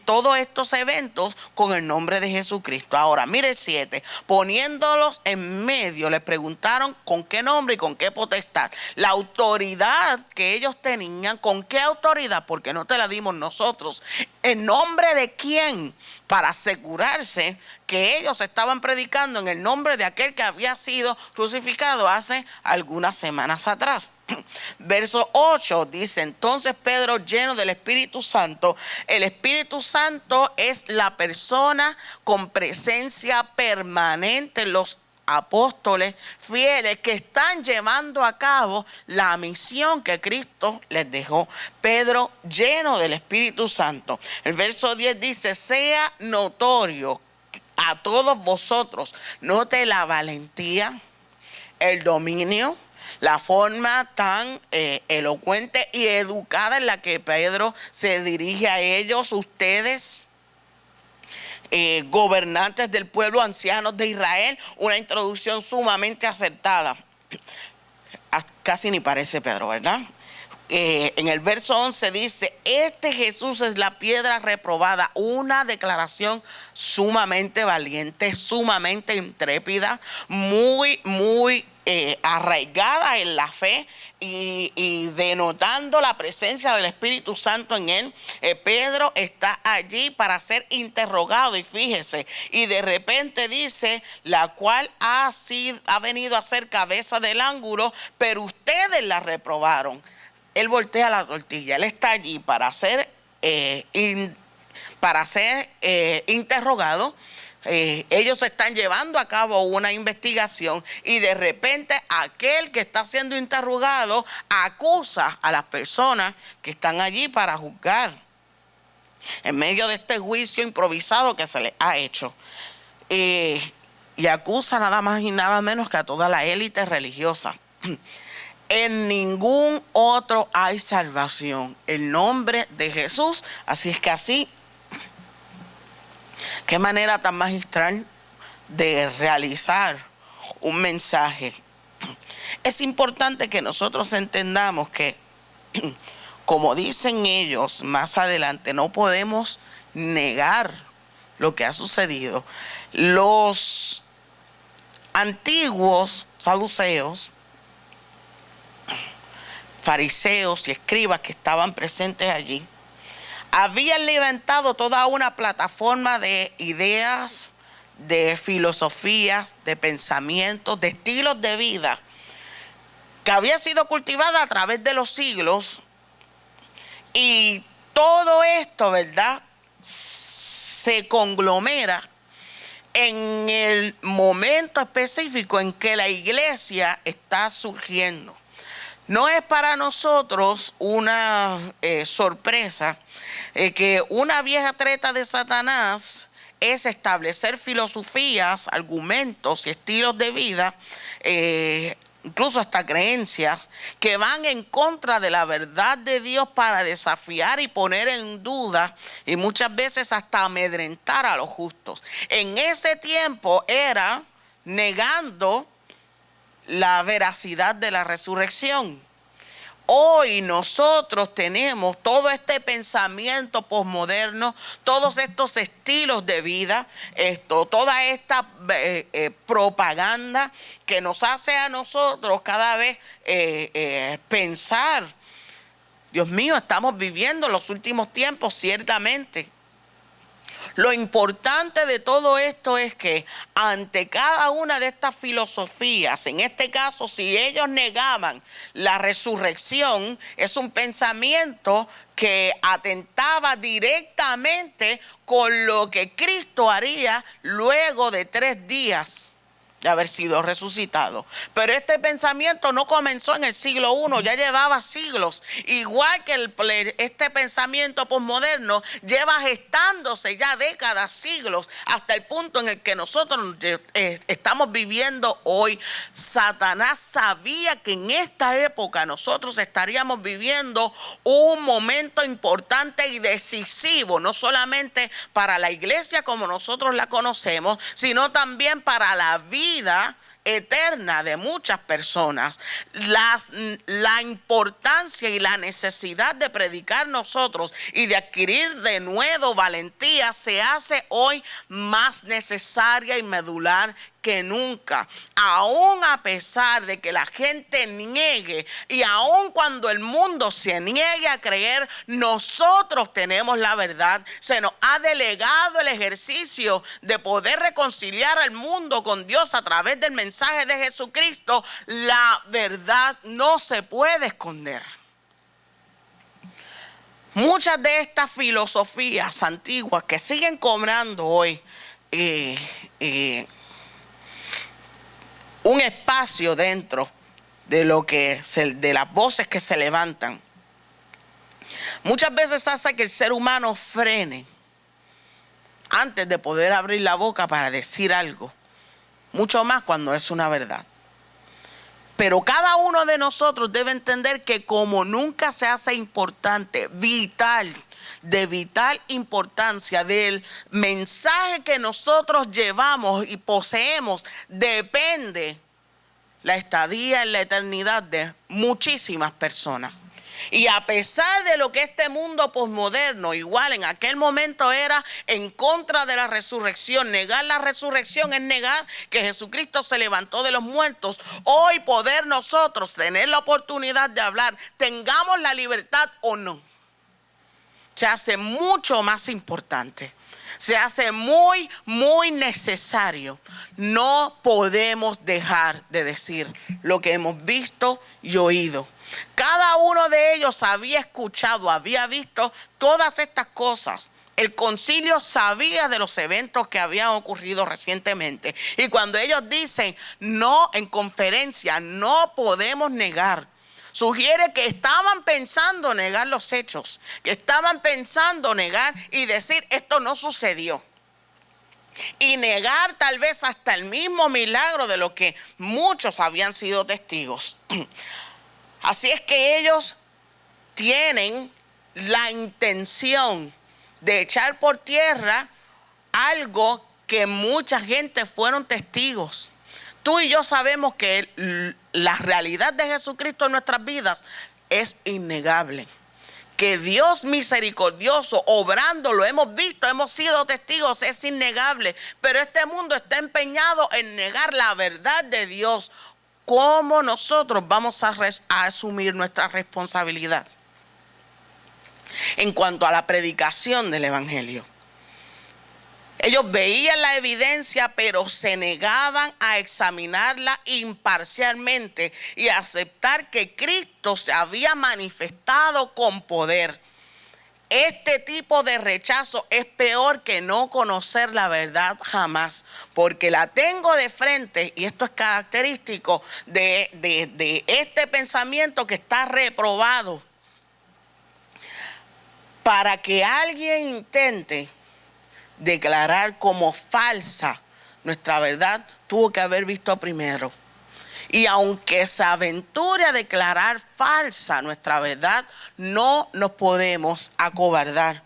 Speaker 2: todos estos eventos con el nombre de Jesucristo. Ahora, mire el 7. Poniéndolos en medio, les preguntaron con qué nombre y con qué potestad. La autoridad que ellos tenían, ¿con qué autoridad? Porque no te la dimos nosotros. ¿En nombre de quién? Para asegurarse que ellos estaban predicando en el nombre de aquel que había sido crucificado hace algunas semanas atrás. Verso 8 dice: entonces Pedro, lleno del Espíritu Santo. El Espíritu Santo es la persona con presencia permanente, los apóstoles fieles que están llevando a cabo la misión que Cristo les dejó. Pedro, lleno del Espíritu Santo. El verso 10 dice: sea notorio a todos vosotros. Note la valentía, el dominio, la forma tan elocuente y educada en la que Pedro se dirige a ellos. Ustedes, gobernantes del pueblo, ancianos de Israel. Una introducción sumamente acertada. Casi ni parece Pedro, ¿verdad? En el verso 11 dice: este Jesús es la piedra reprobada. Una declaración sumamente valiente, sumamente intrépida, muy arraigada en la fe y denotando la presencia del Espíritu Santo en él. Pedro está allí para ser interrogado, y fíjese, y de repente dice: la cual ha venido a ser cabeza del ángulo, pero ustedes la reprobaron. Él voltea la tortilla. Él está allí para ser interrogado. Ellos están llevando a cabo una investigación y de repente aquel que está siendo interrogado acusa a las personas que están allí para juzgar en medio de este juicio improvisado que se les ha hecho. Y acusa nada más y nada menos que a toda la élite religiosa. En ningún otro hay salvación, el nombre de Jesús. Así es que así, qué manera tan magistral de realizar un mensaje. Es importante que nosotros entendamos que, como dicen ellos más adelante, no podemos negar lo que ha sucedido. Los antiguos saduceos, fariseos y escribas que estaban presentes allí, habían levantado toda una plataforma de ideas, de filosofías, de pensamientos, de estilos de vida que había sido cultivada a través de los siglos. Y todo esto, ¿verdad?, se conglomera en el momento específico en que la iglesia está surgiendo. No es para nosotros una sorpresa que una vieja treta de Satanás es establecer filosofías, argumentos y estilos de vida, incluso hasta creencias que van en contra de la verdad de Dios para desafiar y poner en duda y muchas veces hasta amedrentar a los justos. En ese tiempo era negando la veracidad de la resurrección. Hoy nosotros tenemos todo este pensamiento posmoderno, todos estos estilos de vida, toda esta propaganda que nos hace a nosotros cada vez pensar: Dios mío, estamos viviendo los últimos tiempos, ciertamente. Lo importante de todo esto es que ante cada una de estas filosofías, en este caso, si ellos negaban la resurrección, es un pensamiento que atentaba directamente con lo que Cristo haría luego de 3 días de haber sido resucitado. Pero este pensamiento no comenzó en el siglo I, ya llevaba siglos. Igual que este pensamiento posmoderno lleva gestándose ya décadas, siglos, hasta el punto en el que nosotros estamos viviendo hoy. Satanás sabía que en esta época nosotros estaríamos viviendo un momento importante y decisivo, no solamente para la iglesia como nosotros la conocemos, sino también para la vida eterna de muchas personas. La importancia y la necesidad de predicar nosotros y de adquirir de nuevo valentía se hace hoy más necesaria y medular que nunca. Aún a pesar de que la gente niegue y aún cuando el mundo se niegue a creer, nosotros tenemos la verdad. Se nos ha delegado el ejercicio de poder reconciliar al mundo con Dios a través del mensaje de Jesucristo. La verdad no se puede esconder. Muchas de estas filosofías antiguas que siguen cobrando hoy un espacio dentro de de las voces que se levantan, muchas veces hace que el ser humano frene antes de poder abrir la boca para decir algo, mucho más cuando es una verdad. Pero cada uno de nosotros debe entender que como nunca se hace importante, de vital importancia del mensaje que nosotros llevamos y poseemos, depende la estadía en la eternidad de muchísimas personas. Y a pesar de lo que este mundo posmoderno, igual en aquel momento era en contra de la resurrección, negar la resurrección es negar que Jesucristo se levantó de los muertos. Hoy poder nosotros tener la oportunidad de hablar, tengamos la libertad o no, se hace mucho más importante. Se hace muy, muy necesario. No podemos dejar de decir lo que hemos visto y oído. Cada uno de ellos había escuchado, había visto todas estas cosas. El concilio sabía de los eventos que habían ocurrido recientemente. Y cuando ellos dicen, no, en conferencia, no podemos negar, sugiere que estaban pensando negar los hechos, que estaban pensando negar y decir esto no sucedió. Y negar tal vez hasta el mismo milagro de lo que muchos habían sido testigos. Así es que ellos tienen la intención de echar por tierra algo que mucha gente fueron testigos. Tú y yo sabemos que la realidad de Jesucristo en nuestras vidas es innegable. Que Dios misericordioso, obrando, lo hemos visto, hemos sido testigos, es innegable. Pero este mundo está empeñado en negar la verdad de Dios. ¿Cómo nosotros vamos a asumir nuestra responsabilidad en cuanto a la predicación del Evangelio? Ellos veían la evidencia, pero se negaban a examinarla imparcialmente y a aceptar que Cristo se había manifestado con poder. Este tipo de rechazo es peor que no conocer la verdad jamás, porque la tengo de frente, y esto es característico de este pensamiento que está reprobado. Para que alguien intente declarar como falsa nuestra verdad, tuvo que haber visto primero. Y aunque se aventure a declarar falsa nuestra verdad, no nos podemos acobardar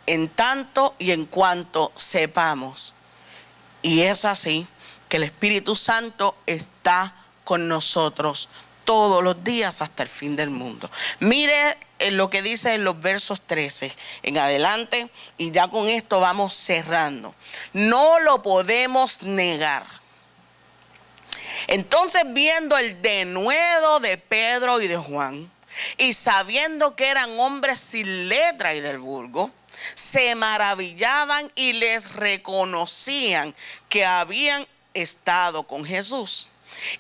Speaker 2: en tanto y en cuanto sepamos. Y es así que el Espíritu Santo está con nosotros todos los días hasta el fin del mundo. Mire lo que dice en los versos 13 en adelante, y ya con esto vamos cerrando. No lo podemos negar. Entonces, viendo el denuedo de Pedro y de Juan, y sabiendo que eran hombres sin letra y del vulgo, se maravillaban y les reconocían que habían estado con Jesús.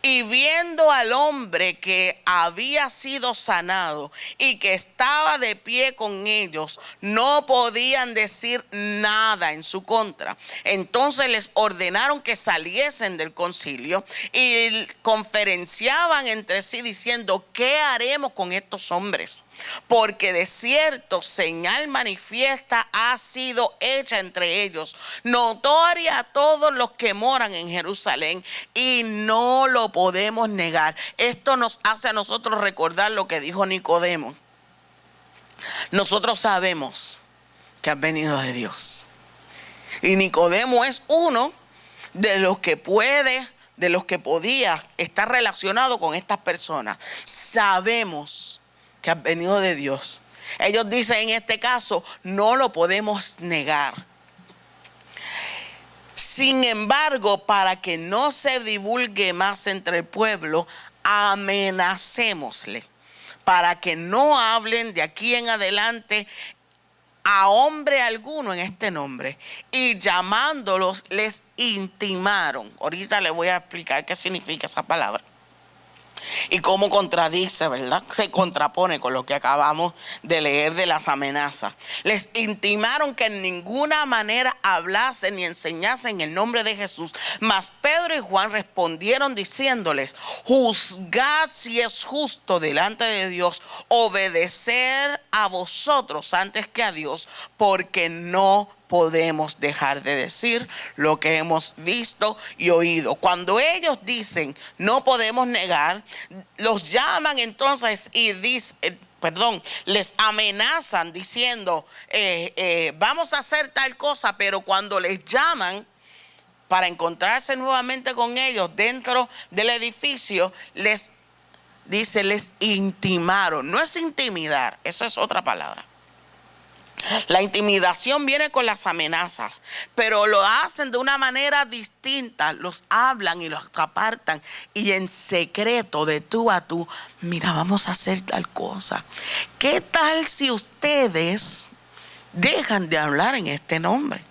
Speaker 2: Y viendo al hombre que había sido sanado y que estaba de pie con ellos, no podían decir nada en su contra. Entonces les ordenaron que saliesen del concilio y conferenciaban entre sí diciendo: ¿qué haremos con estos hombres? Porque de cierto señal manifiesta ha sido hecha entre ellos, notoria a todos los que moran en Jerusalén, y no lo podemos negar. Esto nos hace a nosotros recordar lo que dijo Nicodemo. Nosotros sabemos que has venido de Dios. Y Nicodemo es uno de los que podía estar relacionado con estas personas. Sabemos que has venido de Dios. Ellos dicen en este caso, no lo podemos negar. Sin embargo, para que no se divulgue más entre el pueblo, amenacémosle, para que no hablen de aquí en adelante a hombre alguno en este nombre. Y llamándolos, les intimaron. Ahorita les voy a explicar qué significa esa palabra y cómo contradice, ¿verdad? Se contrapone con lo que acabamos de leer de las amenazas. Les intimaron que en ninguna manera hablasen ni enseñasen en el nombre de Jesús. Mas Pedro y Juan respondieron diciéndoles: juzgad si es justo delante de Dios obedecer a vosotros antes que a Dios, porque no podemos dejar de decir lo que hemos visto y oído. Cuando ellos dicen no podemos negar, los llaman entonces y les amenazan diciendo vamos a hacer tal cosa, pero cuando les llaman para encontrarse nuevamente con ellos dentro del edificio, les intimaron. No es intimidar, eso es otra palabra. La intimidación viene con las amenazas, pero lo hacen de una manera distinta. Los hablan y los apartan y en secreto, de tú a tú: mira, vamos a hacer tal cosa. ¿Qué tal si ustedes dejan de hablar en este nombre?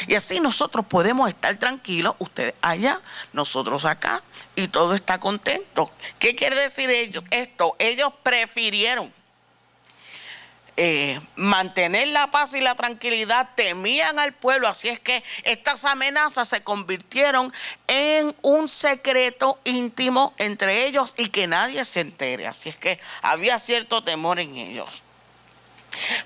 Speaker 2: Y así nosotros podemos estar tranquilos, ustedes allá, nosotros acá, y todo está contento. ¿Qué quiere decir esto? Ellos prefirieron mantener la paz y la tranquilidad, temían al pueblo, así es que estas amenazas se convirtieron en un secreto íntimo entre ellos y que nadie se entere, así es que había cierto temor en ellos.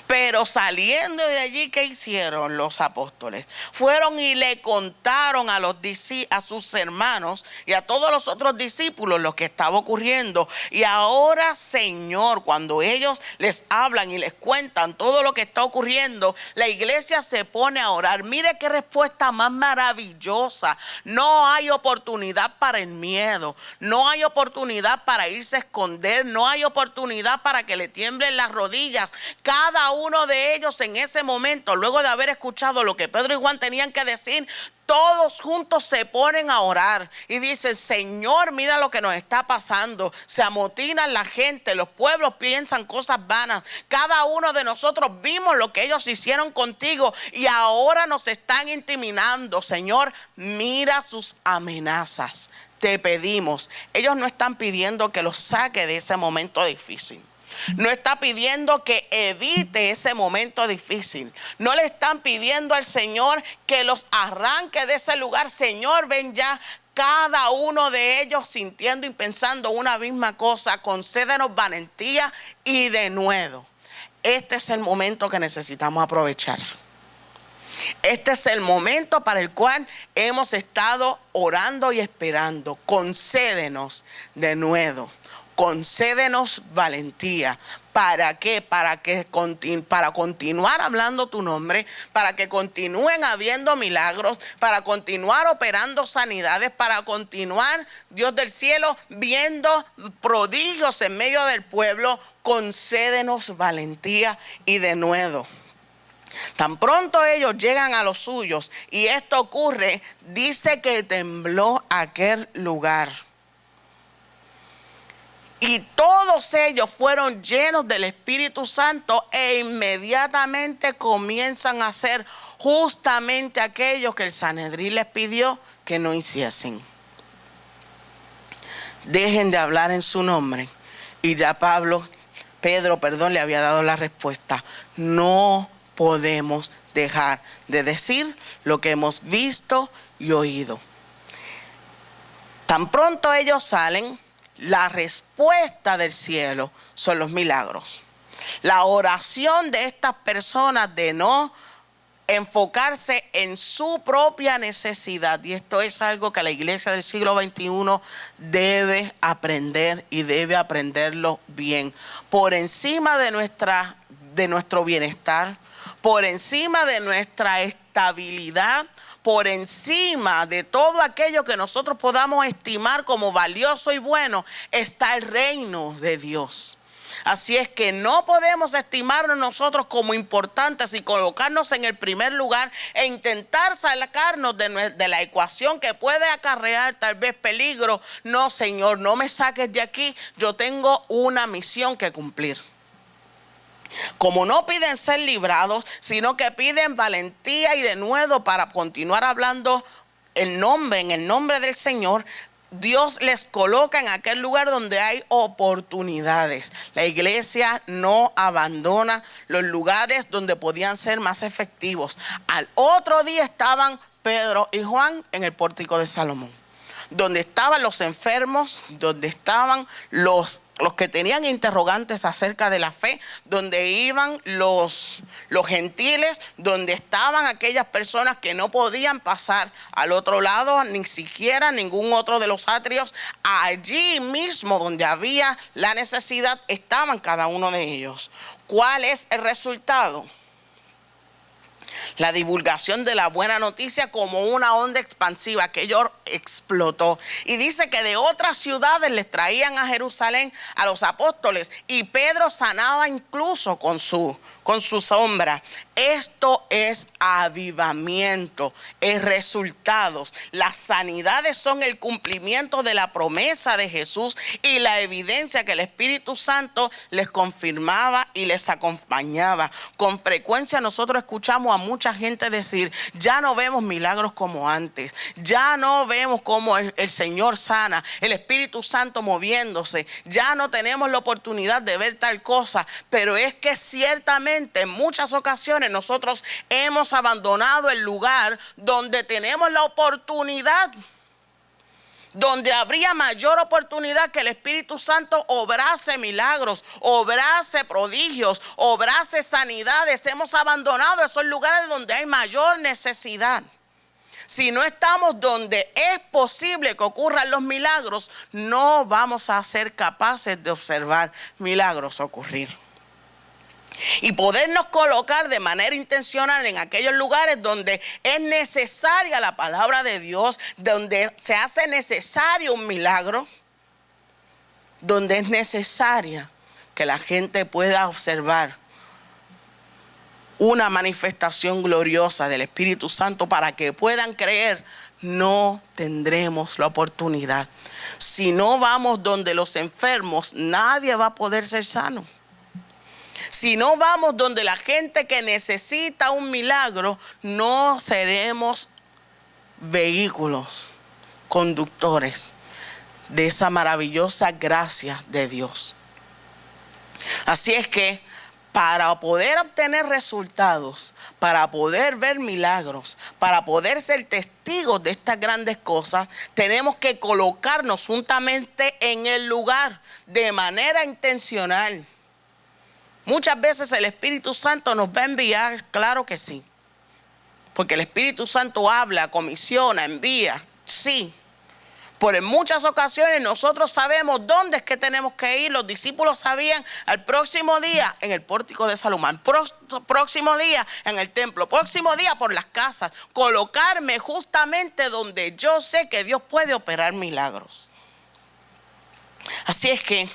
Speaker 2: Pero saliendo de allí, ¿qué hicieron los apóstoles? Fueron y le contaron a sus hermanos y a todos los otros discípulos lo que estaba ocurriendo. Y ahora, Señor, cuando ellos les hablan y les cuentan todo lo que está ocurriendo, la iglesia se pone a orar. Mire qué respuesta más maravillosa. No hay oportunidad para el miedo, no hay oportunidad para irse a esconder, no hay oportunidad para que le tiemblen las rodillas. Cada uno de ellos en ese momento, luego de haber escuchado lo que Pedro y Juan tenían que decir, todos juntos se ponen a orar y dicen: Señor, mira lo que nos está pasando. Se amotinan la gente, los pueblos piensan cosas vanas. Cada uno de nosotros vimos lo que ellos hicieron contigo y ahora nos están intimidando. Señor, mira sus amenazas. Te pedimos. Ellos no están pidiendo que los saque de ese momento difícil. No está pidiendo que evite ese momento difícil. No le están pidiendo al Señor que los arranque de ese lugar. Señor, ven ya. Cada uno de ellos sintiendo y pensando una misma cosa: concédenos valentía y denuedo. Este es el momento que necesitamos aprovechar. Este es el momento para el cual hemos estado orando y esperando. Concédenos denuedo. Concédenos valentía. ¿Para qué? Para continuar hablando tu nombre, para que continúen habiendo milagros, para continuar operando sanidades, para continuar, Dios del cielo, viendo prodigios en medio del pueblo. Concédenos valentía y denuedo. Tan pronto ellos llegan a los suyos y esto ocurre, dice que tembló aquel lugar. Y todos ellos fueron llenos del Espíritu Santo e inmediatamente comienzan a hacer justamente aquello que el Sanedrín les pidió que no hiciesen. Dejen de hablar en su nombre. Y ya Pedro, le había dado la respuesta. No podemos dejar de decir lo que hemos visto y oído. Tan pronto ellos salen, la respuesta del cielo son los milagros. La oración de estas personas de no enfocarse en su propia necesidad. Y esto es algo que la iglesia del siglo XXI debe aprender y debe aprenderlo bien. Por encima de nuestro bienestar, por encima de nuestra estabilidad, por encima de todo aquello que nosotros podamos estimar como valioso y bueno, está el reino de Dios. Así es que no podemos estimarnos nosotros como importantes y colocarnos en el primer lugar e intentar sacarnos de la ecuación que puede acarrear tal vez peligro. No, Señor, no me saques de aquí, yo tengo una misión que cumplir. Como no piden ser librados, sino que piden valentía y denuedo para continuar hablando en el nombre del Señor, Dios les coloca en aquel lugar donde hay oportunidades. La iglesia no abandona los lugares donde podían ser más efectivos. Al otro día estaban Pedro y Juan en el pórtico de Salomón, donde estaban los enfermos, donde estaban los que tenían interrogantes acerca de la fe, donde iban los gentiles, donde estaban aquellas personas que no podían pasar al otro lado, ni siquiera ningún otro de los atrios. Allí mismo donde había la necesidad estaban cada uno de ellos. ¿Cuál es el resultado? La divulgación de la buena noticia como una onda expansiva que explotó. Y dice que de otras ciudades les traían a Jerusalén a los apóstoles y Pedro sanaba incluso con su sombra. Esto es avivamiento, es resultados. Las sanidades son el cumplimiento de la promesa de Jesús y la evidencia que el Espíritu Santo les confirmaba y les acompañaba. Con frecuencia nosotros escuchamos a mucha gente decir, ya no vemos milagros como antes, ya no vemos cómo el Señor sana, el Espíritu Santo moviéndose, ya no tenemos la oportunidad de ver tal cosa. Pero es que ciertamente en muchas ocasiones nosotros hemos abandonado el lugar donde tenemos la oportunidad, donde habría mayor oportunidad que el Espíritu Santo obrase milagros, obrase prodigios, obrase sanidades. Hemos abandonado esos lugares donde hay mayor necesidad. Si no estamos donde es posible que ocurran los milagros, no vamos a ser capaces de observar milagros ocurrir. Y podernos colocar de manera intencional en aquellos lugares donde es necesaria la palabra de Dios, donde se hace necesario un milagro, donde es necesaria que la gente pueda observar una manifestación gloriosa del Espíritu Santo para que puedan creer. No tendremos la oportunidad. Si no vamos donde los enfermos, nadie va a poder ser sano. Si no vamos donde la gente que necesita un milagro, no seremos vehículos, conductores de esa maravillosa gracia de Dios. Así es que para poder obtener resultados, para poder ver milagros, para poder ser testigos de estas grandes cosas, tenemos que colocarnos juntamente en el lugar de manera intencional. Muchas veces el Espíritu Santo nos va a enviar, claro que sí, porque el Espíritu Santo habla, comisiona, envía, sí. Pero en muchas ocasiones nosotros sabemos dónde es que tenemos que ir. Los discípulos sabían al próximo día en el pórtico de Salomón, próximo día en el templo, próximo día por las casas. Colocarme justamente donde yo sé que Dios puede operar milagros. Así es que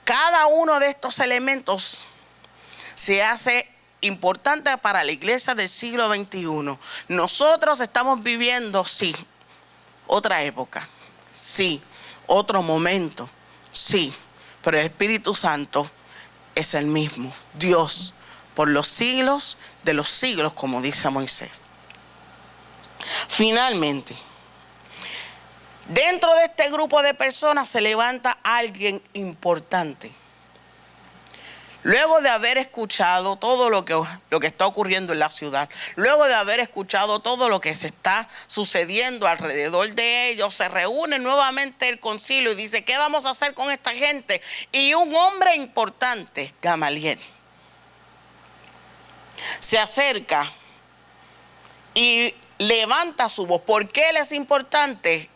Speaker 2: cada uno de estos elementos se hace importante para la iglesia del siglo XXI. Nosotros estamos viviendo, sí, otra época, sí, otro momento, sí, pero el Espíritu Santo es el mismo, Dios, por los siglos de los siglos, como dice Moisés. Finalmente, dentro de este grupo de personas se levanta alguien importante. Luego de haber escuchado todo lo que está ocurriendo en la ciudad, luego de haber escuchado todo lo que se está sucediendo alrededor de ellos, se reúne nuevamente el concilio y dice, ¿qué vamos a hacer con esta gente? Y un hombre importante, Gamaliel, se acerca y levanta su voz. ¿Por qué él es importante?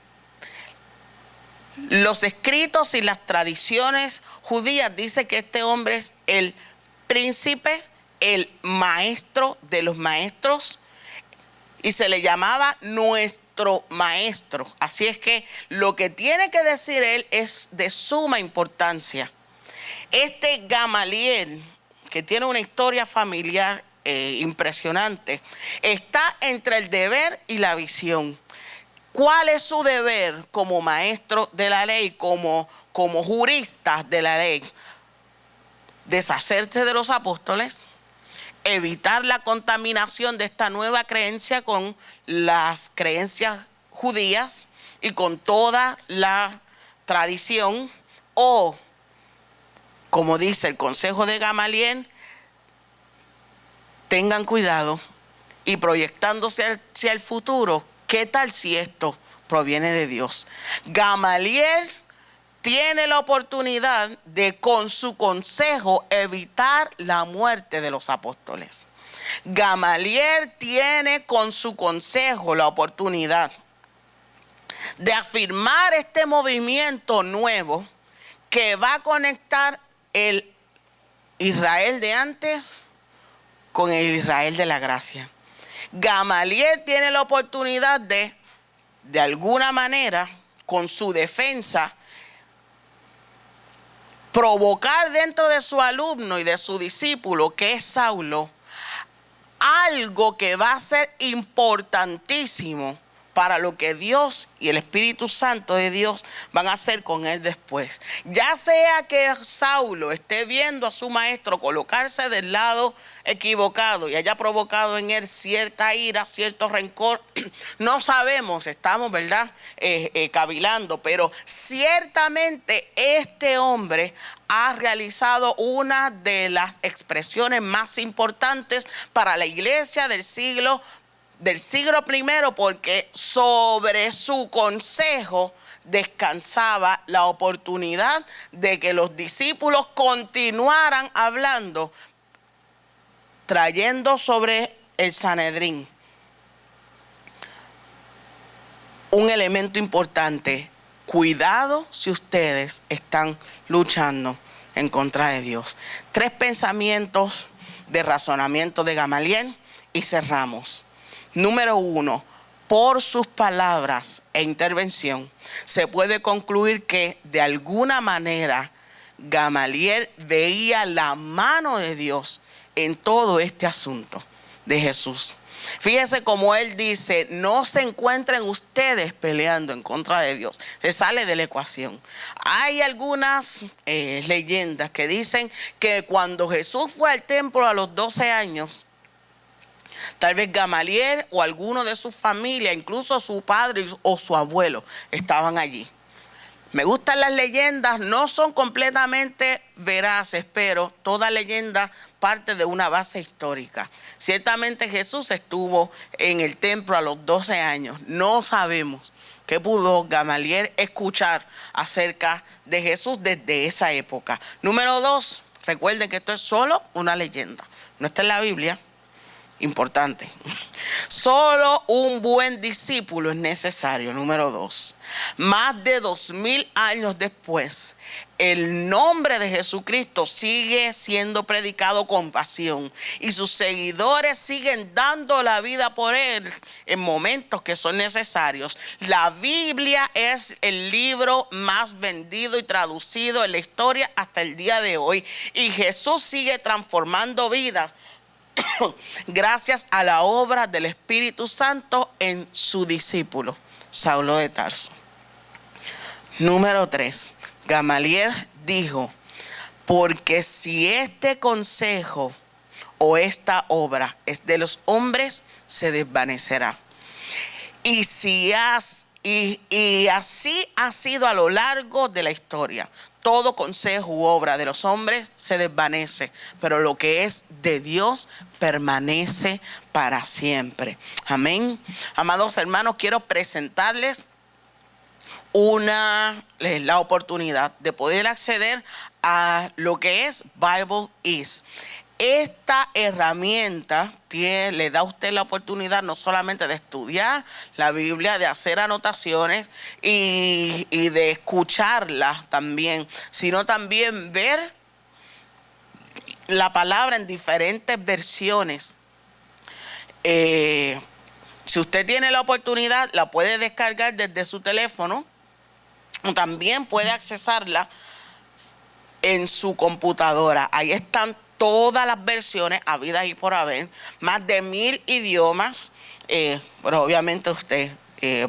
Speaker 2: Los escritos y las tradiciones judías dicen que este hombre es el príncipe, el maestro de los maestros, y se le llamaba nuestro maestro. Así es que lo que tiene que decir él es de suma importancia. Este Gamaliel, que tiene una historia familiar impresionante, está entre el deber y la visión. ¿Cuál es su deber como maestro de la ley, como jurista de la ley? Deshacerse de los apóstoles, evitar la contaminación de esta nueva creencia con las creencias judías y con toda la tradición, o, como dice el consejo de Gamaliel, tengan cuidado y proyectándose hacia el futuro, ¿qué tal si esto proviene de Dios? Gamaliel tiene la oportunidad de, con su consejo, evitar la muerte de los apóstoles. Gamaliel tiene con su consejo la oportunidad de afirmar este movimiento nuevo que va a conectar el Israel de antes con el Israel de la gracia. Gamaliel tiene la oportunidad de alguna manera, con su defensa, provocar dentro de su alumno y de su discípulo, que es Saulo, algo que va a ser importantísimo para lo que Dios y el Espíritu Santo de Dios van a hacer con él después. Ya sea que Saulo esté viendo a su maestro colocarse del lado equivocado y haya provocado en él cierta ira, cierto rencor, no sabemos, estamos, ¿verdad?, cavilando, pero ciertamente este hombre ha realizado una de las expresiones más importantes para la iglesia del siglo I, porque sobre su consejo descansaba la oportunidad de que los discípulos continuaran hablando, trayendo sobre el Sanedrín un elemento importante: cuidado si ustedes están luchando en contra de Dios. 3 pensamientos de razonamiento de Gamaliel y cerramos. Número 1, por sus palabras e intervención se puede concluir que de alguna manera Gamaliel veía la mano de Dios en todo este asunto de Jesús. Fíjese cómo él dice, no se encuentren ustedes peleando en contra de Dios. Se sale de la ecuación. Hay algunas leyendas que dicen que cuando Jesús fue al templo a los 12 años, tal vez Gamaliel o alguno de su familia, incluso su padre o su abuelo, estaban allí. Me gustan las leyendas, no son completamente veraces, pero toda leyenda parte de una base histórica. Ciertamente Jesús estuvo en el templo a los 12 años. No sabemos qué pudo Gamaliel escuchar acerca de Jesús desde esa época. Número 2, recuerden que esto es solo una leyenda, no está en la Biblia. Importante. Solo un buen discípulo es necesario. Número 2. Más de 2000 años después, el nombre de Jesucristo sigue siendo predicado con pasión y sus seguidores siguen dando la vida por él en momentos que son necesarios. La Biblia es el libro más vendido y traducido en la historia hasta el día de hoy, y Jesús sigue transformando vidas gracias a la obra del Espíritu Santo en su discípulo, Saulo de Tarso. Número 3. Gamaliel dijo Porque si este consejo o esta obra es de los hombres, se desvanecerá. Y así ha sido a lo largo de la historia. Todo consejo u obra de los hombres se desvanece, pero lo que es de Dios permanece para siempre. Amén. Amados hermanos, quiero presentarles la oportunidad de poder acceder a lo que es Bible Is. Esta herramienta le da a usted la oportunidad no solamente de estudiar la Biblia, de hacer anotaciones y de escucharla también, sino también ver la palabra en diferentes versiones. Si usted tiene la oportunidad, la puede descargar desde su teléfono, o también puede accesarla en su computadora. Ahí están todas las versiones habidas y por haber, más de 1000 idiomas, pero obviamente usted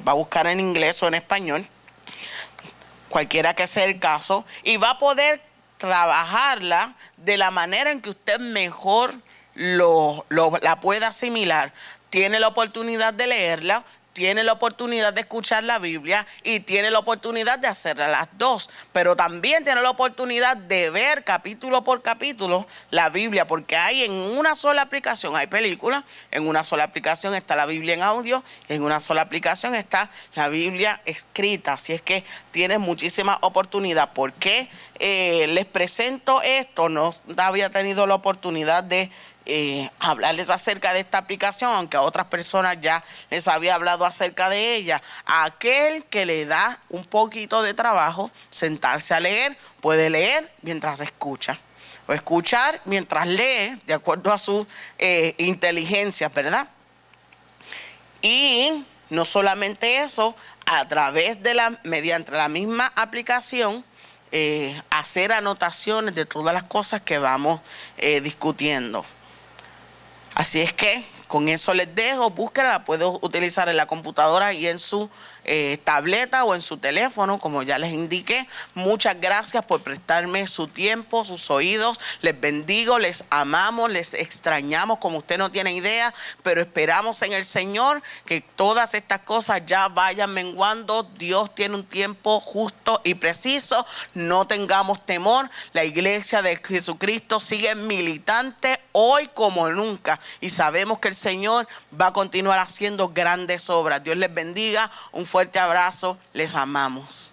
Speaker 2: va a buscar en inglés o en español, cualquiera que sea el caso, y va a poder trabajarla de la manera en que usted mejor la pueda asimilar. Tiene la oportunidad de leerla, tiene la oportunidad de escuchar la Biblia y tiene la oportunidad de hacer las dos, pero también tiene la oportunidad de ver capítulo por capítulo la Biblia, porque hay en una sola aplicación, hay películas, en una sola aplicación está la Biblia en audio, y en una sola aplicación está la Biblia escrita. Así es que tiene muchísima oportunidad. ¿Por qué les presento esto? No había tenido la oportunidad de hablarles acerca de esta aplicación, aunque a otras personas ya les había hablado acerca de ella. A aquel que le da un poquito de trabajo sentarse a leer, puede leer mientras escucha, o escuchar mientras lee, de acuerdo a sus inteligencias, ¿verdad? Y no solamente eso, mediante la misma aplicación, hacer anotaciones de todas las cosas que vamos discutiendo. Así es que con eso les dejo, búsquenla, la puedo utilizar en la computadora y en su tableta o en su teléfono, como ya les indiqué. Muchas gracias por prestarme su tiempo, sus oídos. Les bendigo, les amamos, les extrañamos como usted no tiene idea, pero esperamos en el Señor que todas estas cosas ya vayan menguando. Dios tiene un tiempo justo y preciso. No tengamos temor. La iglesia de Jesucristo sigue militante hoy como nunca, y sabemos que el Señor va a continuar haciendo grandes obras. Dios les bendiga, un fuerte abrazo, les amamos.